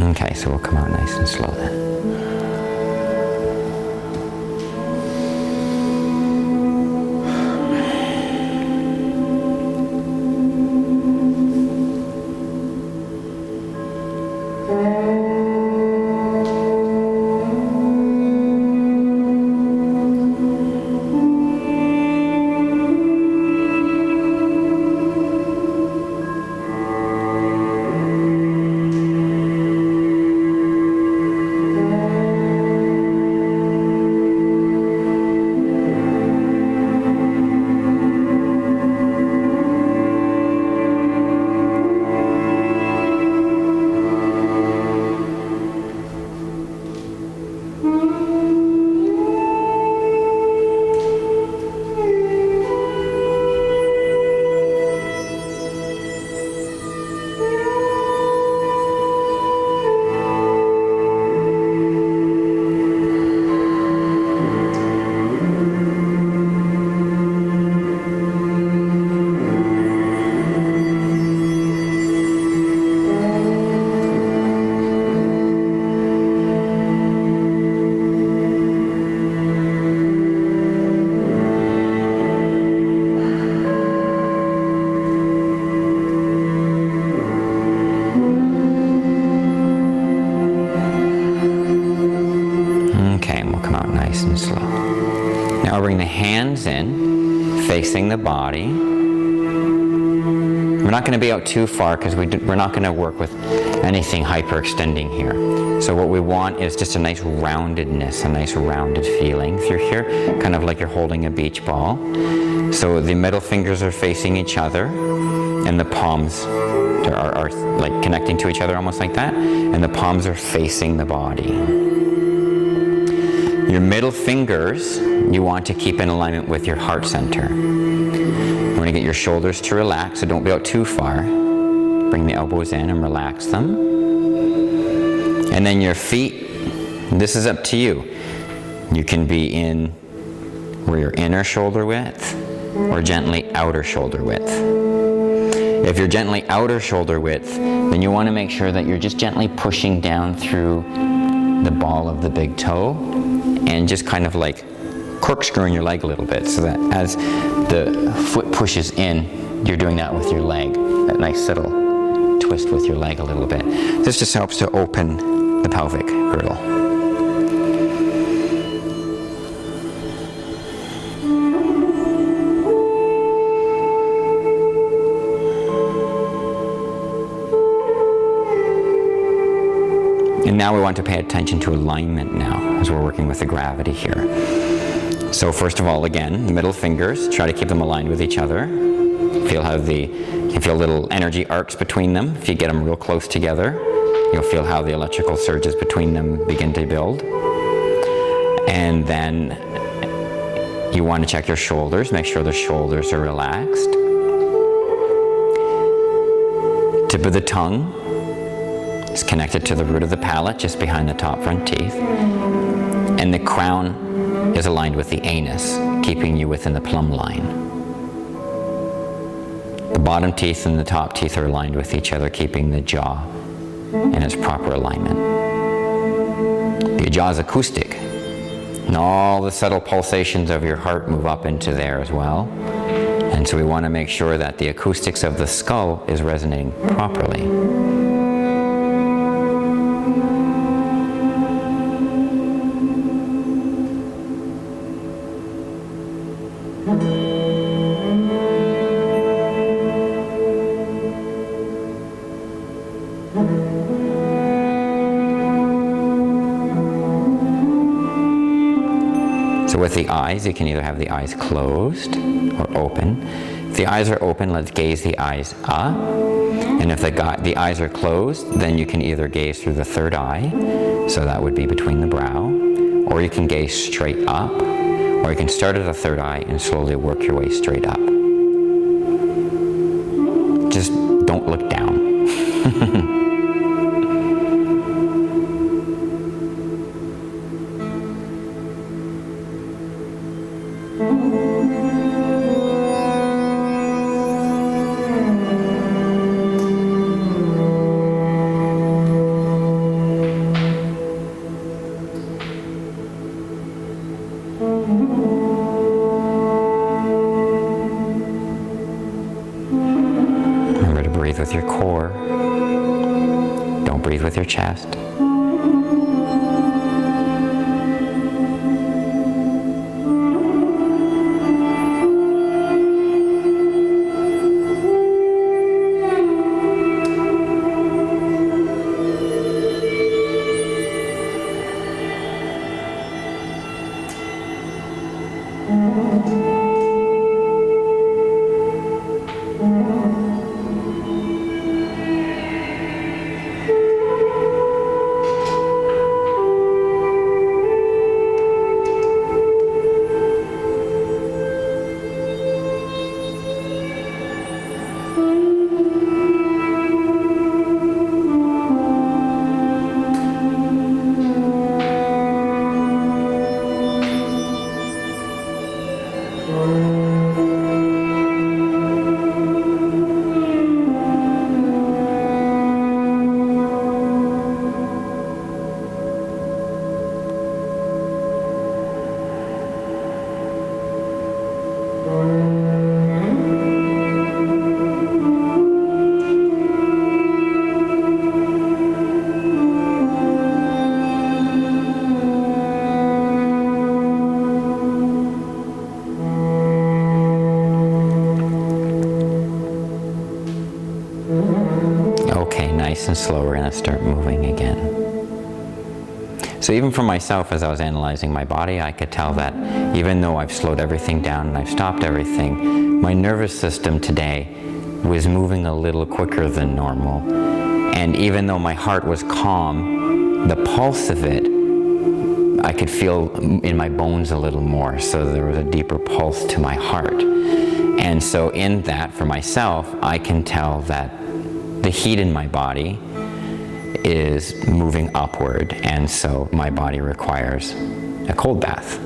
Okay, so we'll come out nice and slow then. Nice and slow. Now I'll bring the hands in, facing the body. We're not going to be out too far because we're not going to work with anything hyperextending here. So what we want is just a nice roundedness, a nice rounded feeling through here, kind of like you're holding a beach ball. So the middle fingers are facing each other, and the palms are like connecting to each other almost like that, and the palms are facing the body. Your middle fingers you want to keep in alignment with your heart center. We're want to get your shoulders to relax, so don't be out too far. Bring the elbows in and relax them. And then your feet, this is up to you. You can be in where you're inner shoulder width or gently outer shoulder width. If you're gently outer shoulder width, then you want to make sure that you're just gently pushing down through the ball of the big toe and just kind of like corkscrewing your leg a little bit, so that as the foot pushes in, you're doing that with your leg, that nice little twist with your leg a little bit. This just helps to open the pelvic girdle. And now we want to pay attention to alignment now, as we're working with the gravity here. So first of all, again, the middle fingers, try to keep them aligned with each other. Feel how you can feel little energy arcs between them. If you get them real close together, you'll feel how the electrical surges between them begin to build. And then you want to check your shoulders, make sure the shoulders are relaxed. Tip of the tongue is connected to the root of the palate, just behind the top front teeth. And the crown is aligned with the anus, keeping you within the plumb line. The bottom teeth and the top teeth are aligned with each other, keeping the jaw in its proper alignment. The jaw is acoustic, and all the subtle pulsations of your heart move up into there as well. And so we want to make sure that the acoustics of the skull is resonating properly. So with the eyes, you can either have the eyes closed or open. If the eyes are open, let's gaze the eyes up. And if the eyes are closed, then you can either gaze through the third eye, so that would be between the brow, or you can gaze straight up, or you can start at the third eye and slowly work your way straight up. Just don't look down. Remember to breathe with your core. Don't breathe with your chest. Okay, nice and slow, we're going to start moving again. So even for myself, as I was analyzing my body, I could tell that even though I've slowed everything down and I've stopped everything, my nervous system today was moving a little quicker than normal. And even though my heart was calm, the pulse of it, I could feel in my bones a little more, so there was a deeper pulse to my heart. And so in that, for myself, I can tell that the heat in my body is moving upward, and so my body requires a cold bath.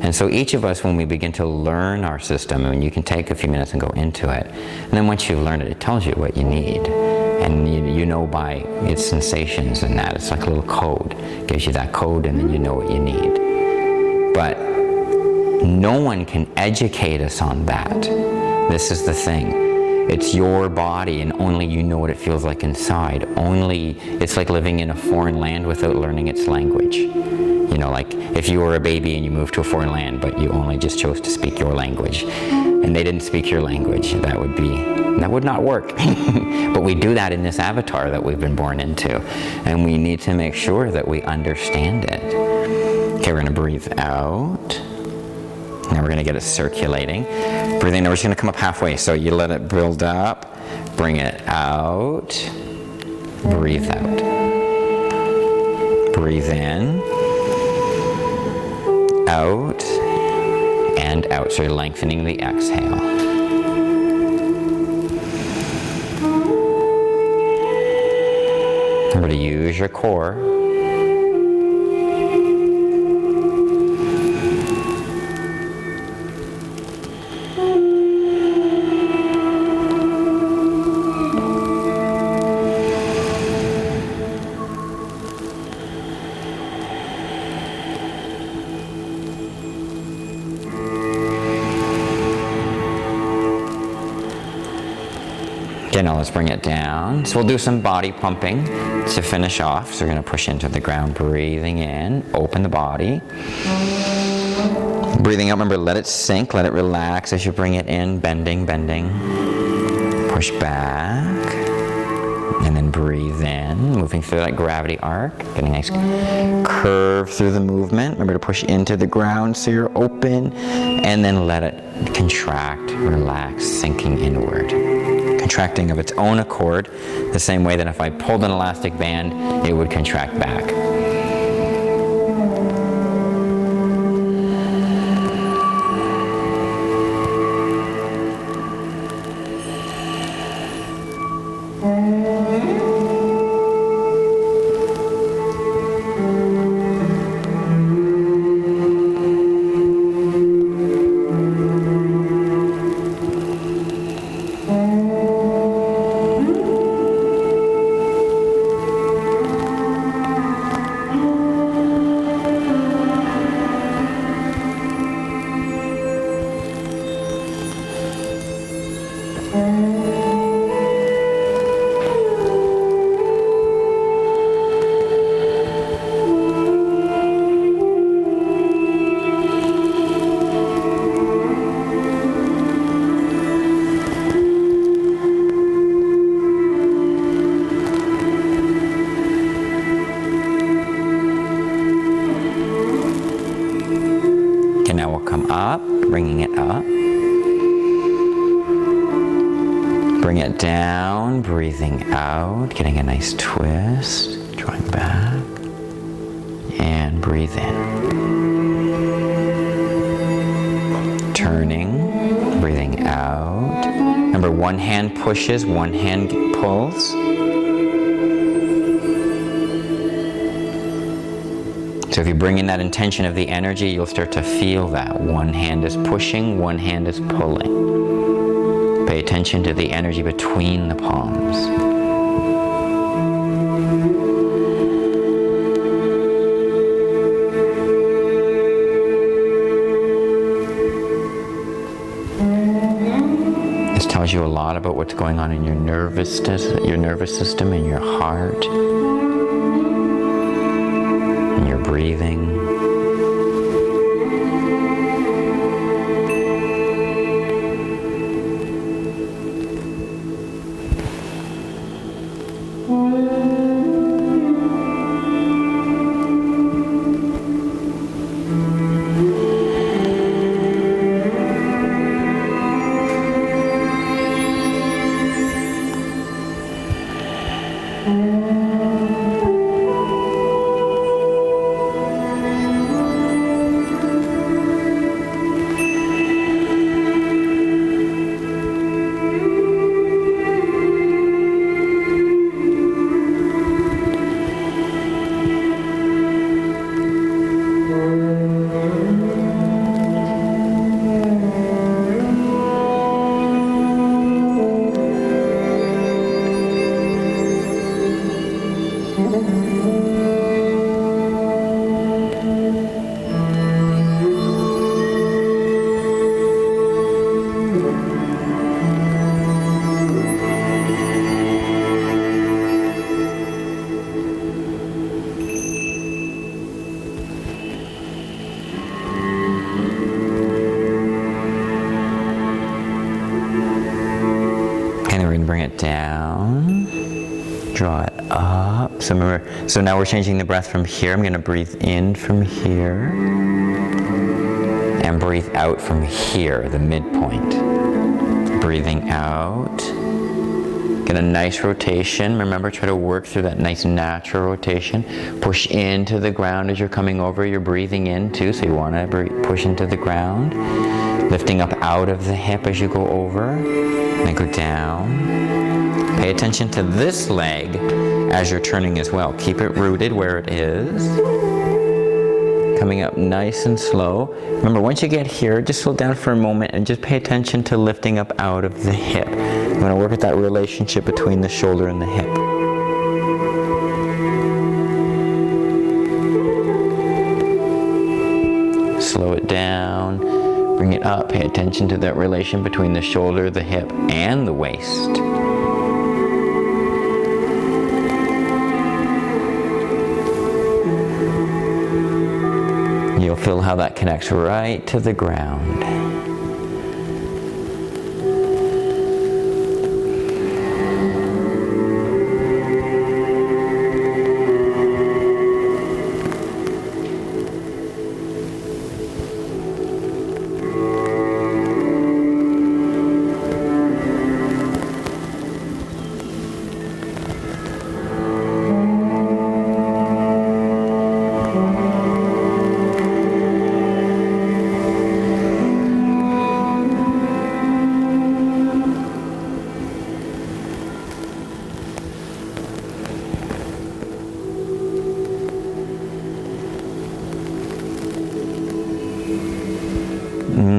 And so each of us, when we begin to learn our system, and you can take a few minutes and go into it, and then once you've learned it, it tells you what you need. And you know by its sensations and that. It's like a little code. It gives you that code, and then you know what you need. But no one can educate us on that. This is the thing. It's your body, and only you know what it feels like inside. Only, it's like living in a foreign land without learning its language. You know, like if you were a baby and you moved to a foreign land, but you only just chose to speak your language, and they didn't speak your language, that would not work. But we do that in this avatar that we've been born into, and we need to make sure that we understand it. Okay, we're gonna breathe out. Now we're going to get it circulating. Breathing, now we're just going to come up halfway. So you let it build up, bring it out, breathe out. Breathe in, out, and out. So you're lengthening the exhale. Remember to use your core. Okay, now let's bring it down. So we'll do some body pumping to finish off. So we're going to push into the ground, breathing in, open the body. Breathing out, remember, let it sink, let it relax as you bring it in, bending, bending. Push back. And then breathe in, moving through that gravity arc, getting a nice curve through the movement. Remember to push into the ground so you're open, and then let it contract, relax, sinking inward. Contracting of its own accord, the same way that if I pulled an elastic band, it would contract back. Now we'll come up, bringing it up. Bring it down, breathing out, getting a nice twist, drawing back, and breathe in. Turning, breathing out. Remember, one hand pushes, one hand pulls. So if you bring in that intention of the energy, you'll start to feel that. One hand is pushing, one hand is pulling. Pay attention to the energy between the palms. This tells you a lot about what's going on in your nervous system, in your heart. Breathing. So remember, so now we're changing the breath from here. I'm going to breathe in from here and breathe out from here, the midpoint. Breathing out. Get a nice rotation. Remember, try to work through that nice natural rotation. Push into the ground as you're coming over. You're breathing in too, so you want to push into the ground. Lifting up out of the hip as you go over. Then go down. Pay attention to this leg as you're turning as well. Keep it rooted where it is. Coming up nice and slow. Remember, once you get here, just slow down for a moment and just pay attention to lifting up out of the hip. You want to work at that relationship between the shoulder and the hip. Slow it down. Bring it up. Pay attention to that relation between the shoulder, the hip, and the waist. You'll feel how that connects right to the ground.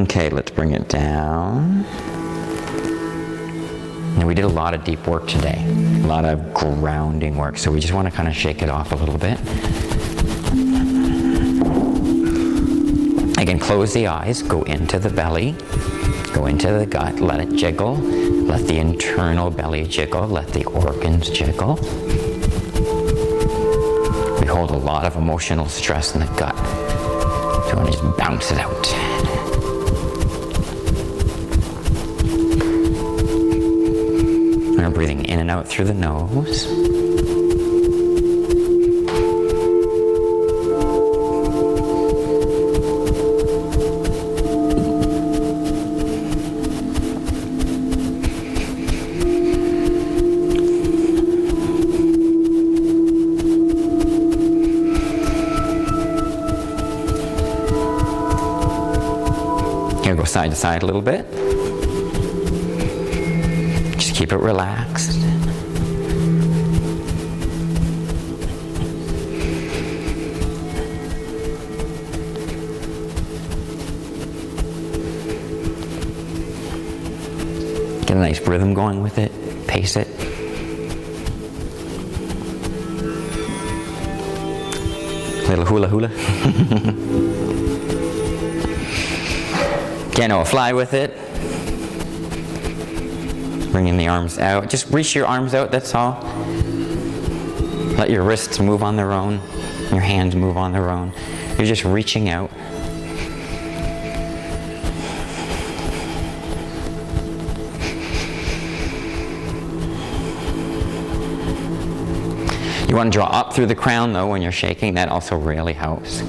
Okay, let's bring it down. Now we did a lot of deep work today, a lot of grounding work, so we just want to kind of shake it off a little bit. Again, close the eyes, go into the belly, go into the gut, let it jiggle, let the internal belly jiggle, let the organs jiggle. We hold a lot of emotional stress in the gut, so we want to just bounce it out. Breathing in and out through the nose. Here, go side to side a little bit. Keep it relaxed. Get a nice rhythm going with it. Pace it. Little hula hula. Piano fly with it. Bringing the arms out. Just reach your arms out, that's all. Let your wrists move on their own. Your hands move on their own. You're just reaching out. You want to draw up through the crown though when you're shaking. That also really helps.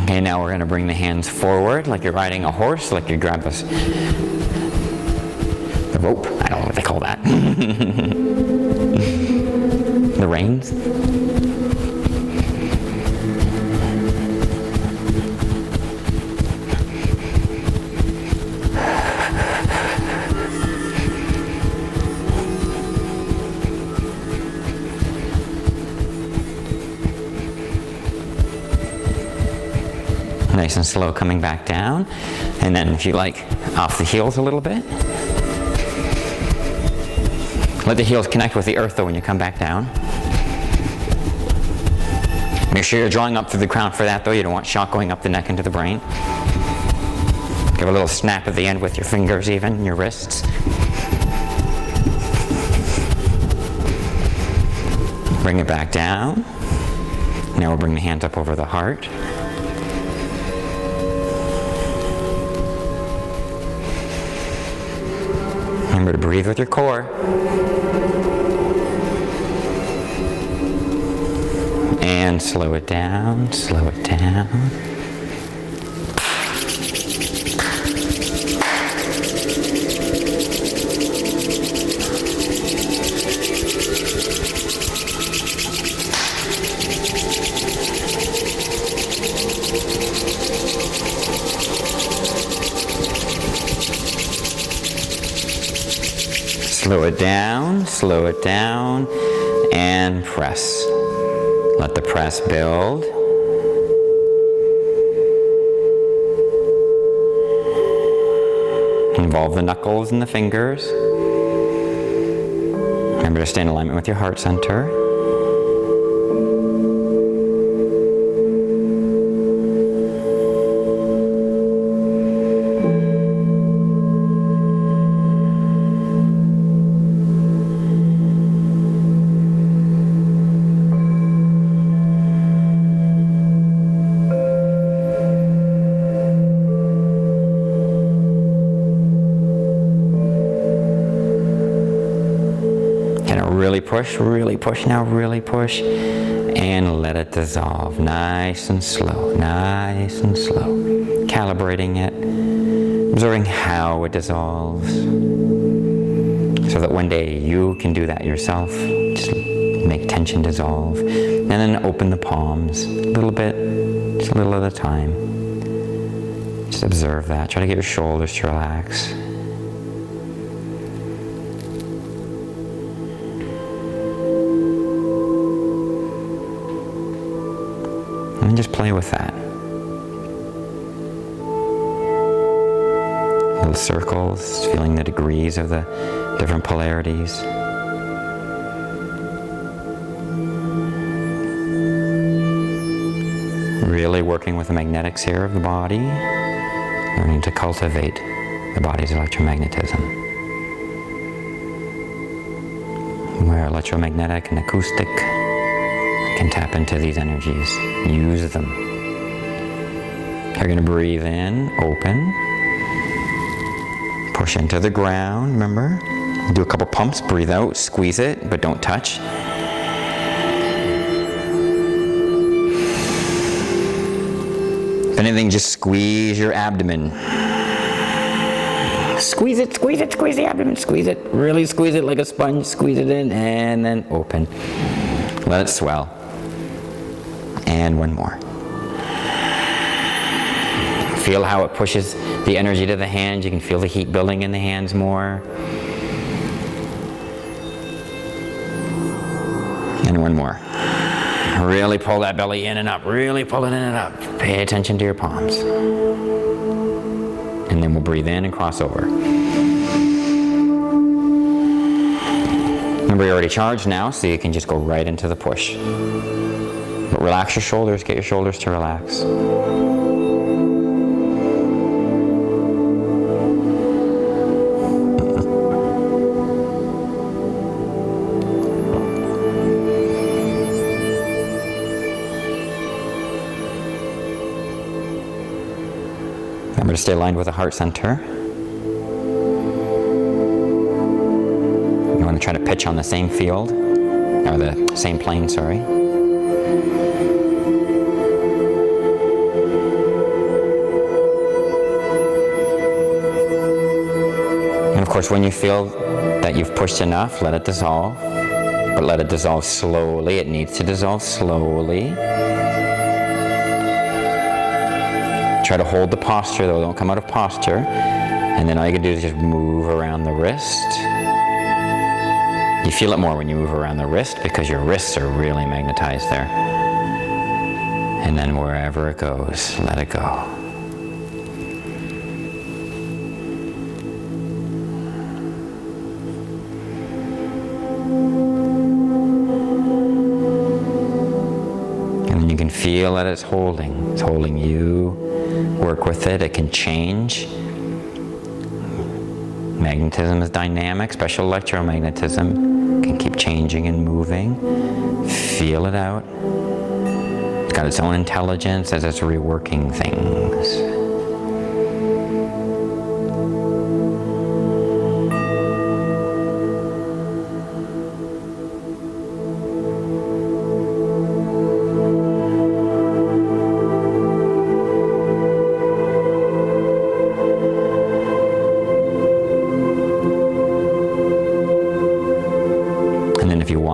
Okay, now we're going to bring the hands forward like you're riding a horse, like you grab the rope. I don't know what they call that. The reins. Nice and slow coming back down. And then if you like, off the heels a little bit. Let the heels connect with the earth though when you come back down. Make sure you're drawing up through the crown for that though. You don't want shock going up the neck into the brain. Give a little snap at the end with your fingers even, your wrists. Bring it back down. Now we'll bring the hands up over the heart. Remember to breathe with your core. And slow it down, slow it down. Slow it down, and press. Let the press build. Involve the knuckles and the fingers. Remember to stay in alignment with your heart center. Really push now, really push, and let it dissolve. Nice and slow, nice and slow. Calibrating it, observing how it dissolves, so that one day you can do that yourself. Just make tension dissolve, and then open the palms a little bit, just a little at a time. Just observe that. Try to get your shoulders to relax. And just play with that. Little circles, feeling the degrees of the different polarities. Really working with the magnetics here of the body, learning to cultivate the body's electromagnetism. Where electromagnetic and acoustic can tap into these energies, use them. You're going to breathe in, open, push into the ground, remember? Do a couple pumps, breathe out, squeeze it, but don't touch. If anything, just squeeze your abdomen. Squeeze it, squeeze it, squeeze the abdomen, squeeze it, really squeeze it like a sponge, squeeze it in, and then open. Let it swell. And one more. Feel how it pushes the energy to the hands. You can feel the heat building in the hands more. And one more. Really pull that belly in and up. Really pull it in and up. Pay attention to your palms. And then we'll breathe in and cross over. Remember, you're already charged now, so you can just go right into the push. But relax your shoulders, get your shoulders to relax. Remember to stay aligned with the heart center. You want to try to pitch on the same field, or the same plane, sorry. And of course, when you feel that you've pushed enough, let it dissolve. But let it dissolve slowly. It needs to dissolve slowly. Try to hold the posture though, don't come out of posture. And then all you can do is just move around the wrist. You feel it more when you move around the wrist because your wrists are really magnetized there. And then wherever it goes, let it go. And then you can feel that it's holding you. Work with it, it can change. Magnetism is dynamic, special electromagnetism can keep changing and moving. Feel it out. It's got its own intelligence as it's reworking things.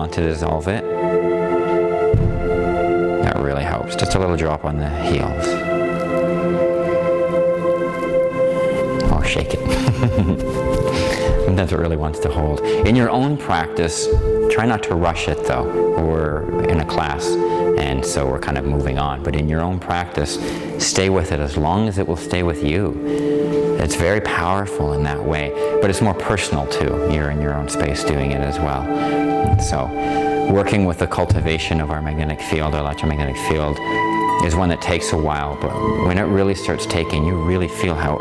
want to dissolve it, that really helps. Just a little drop on the heels. Or shake it. Sometimes it really wants to hold. In your own practice, try not to rush it though. We're in a class, and so we're kind of moving on. But in your own practice, stay with it as long as it will stay with you. It's very powerful in that way, but it's more personal too. You're in your own space doing it as well. And so working with the cultivation of our magnetic field, our electromagnetic field, is one that takes a while, but when it really starts taking, you really feel how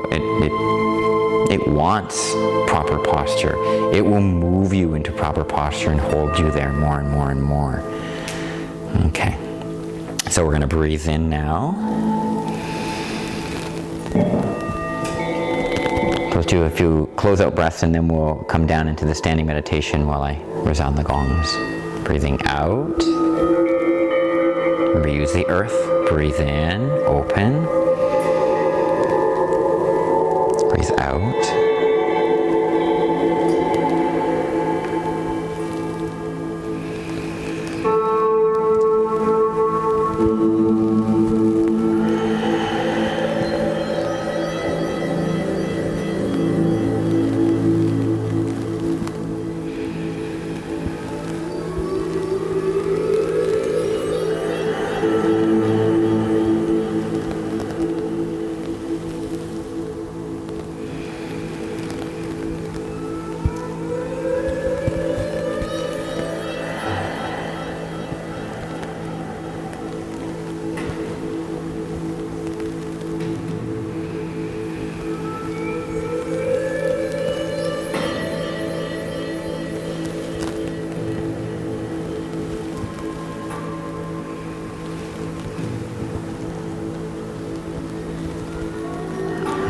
it wants proper posture. It will move you into proper posture and hold you there more and more and more. Okay, so we're going to breathe in now. Let's do a few close-out breaths, and then we'll come down into the standing meditation while I resound the gongs. Breathing out. Remember, use the earth. Breathe in, open. Breathe out.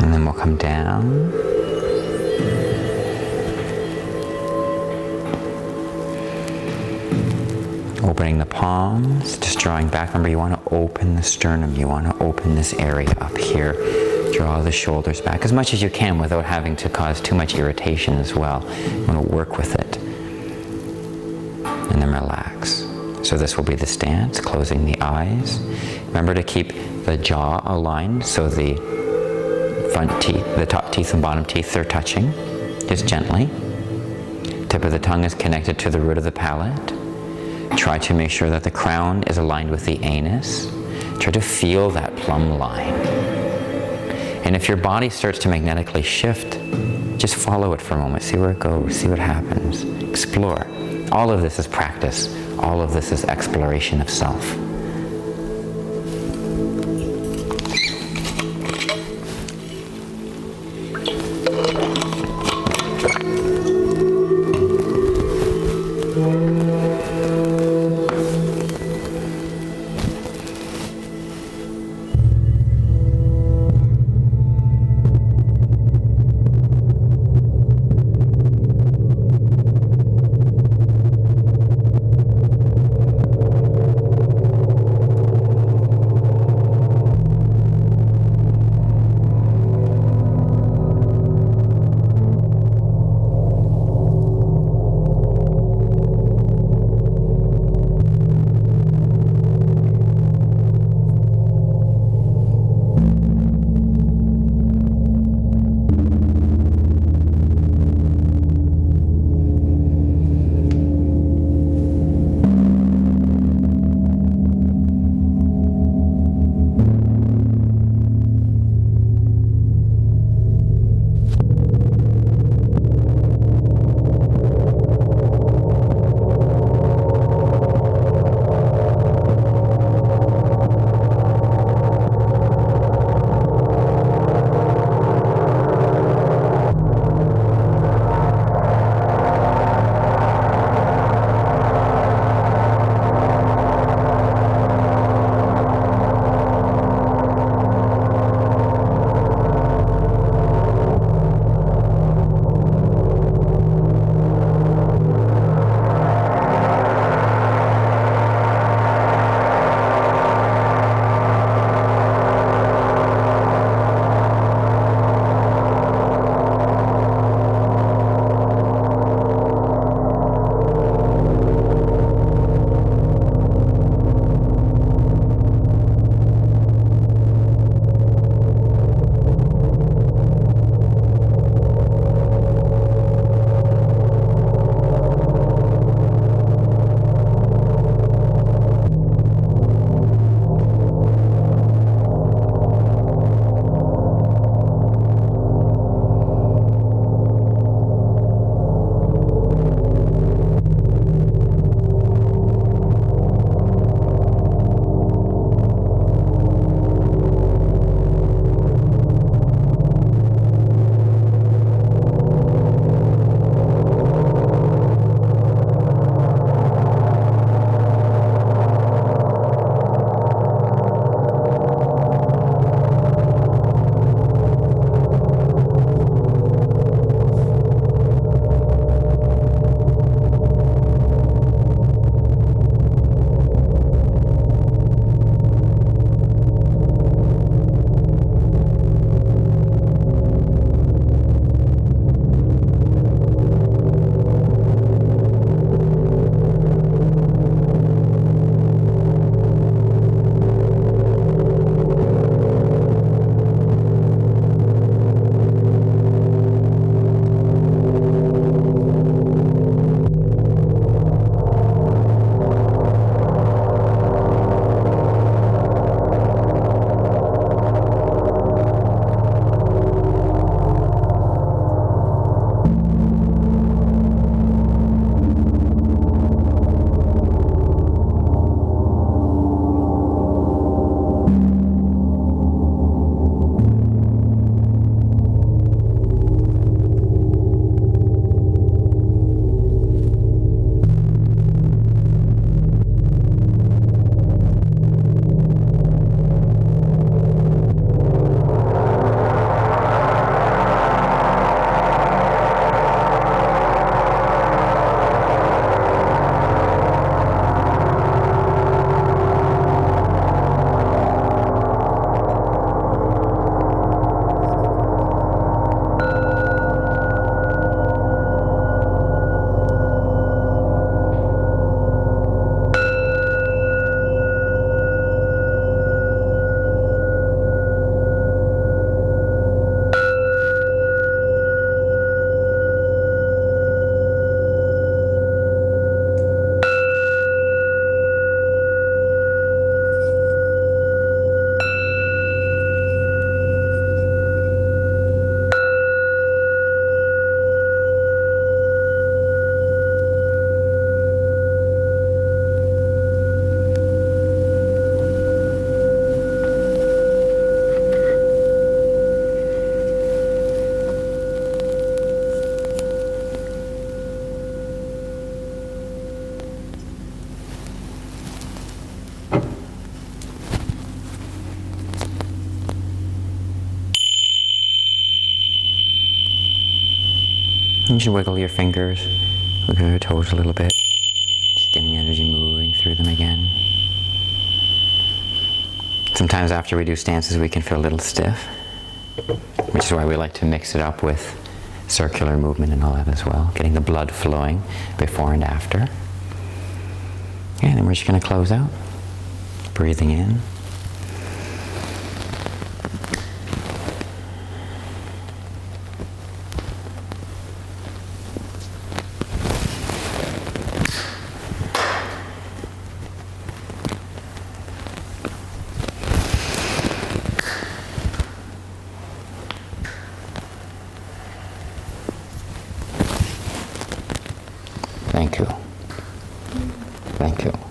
And then we'll come down. Opening the palms, just drawing back. Remember, you want to open the sternum. You want to open this area up here. Draw the shoulders back as much as you can without having to cause too much irritation as well. You want to work with it. And then relax. So this will be the stance, closing the eyes. Remember to keep the jaw aligned so the front teeth, the top teeth and bottom teeth are touching, just gently. Tip of the tongue is connected to the root of the palate. Try to make sure that the crown is aligned with the anus. Try to feel that plumb line. And if your body starts to magnetically shift, just follow it for a moment. See where it goes, see what happens. Explore. All of this is practice. All of this is exploration of self. you should wiggle your fingers, wiggle your toes a little bit. Just getting energy moving through them again. Sometimes after we do stances we can feel a little stiff, which is why we like to mix it up with circular movement and all that as well, getting the blood flowing before and after. And then we're just going to close out, breathing in. Thank you. Thank you.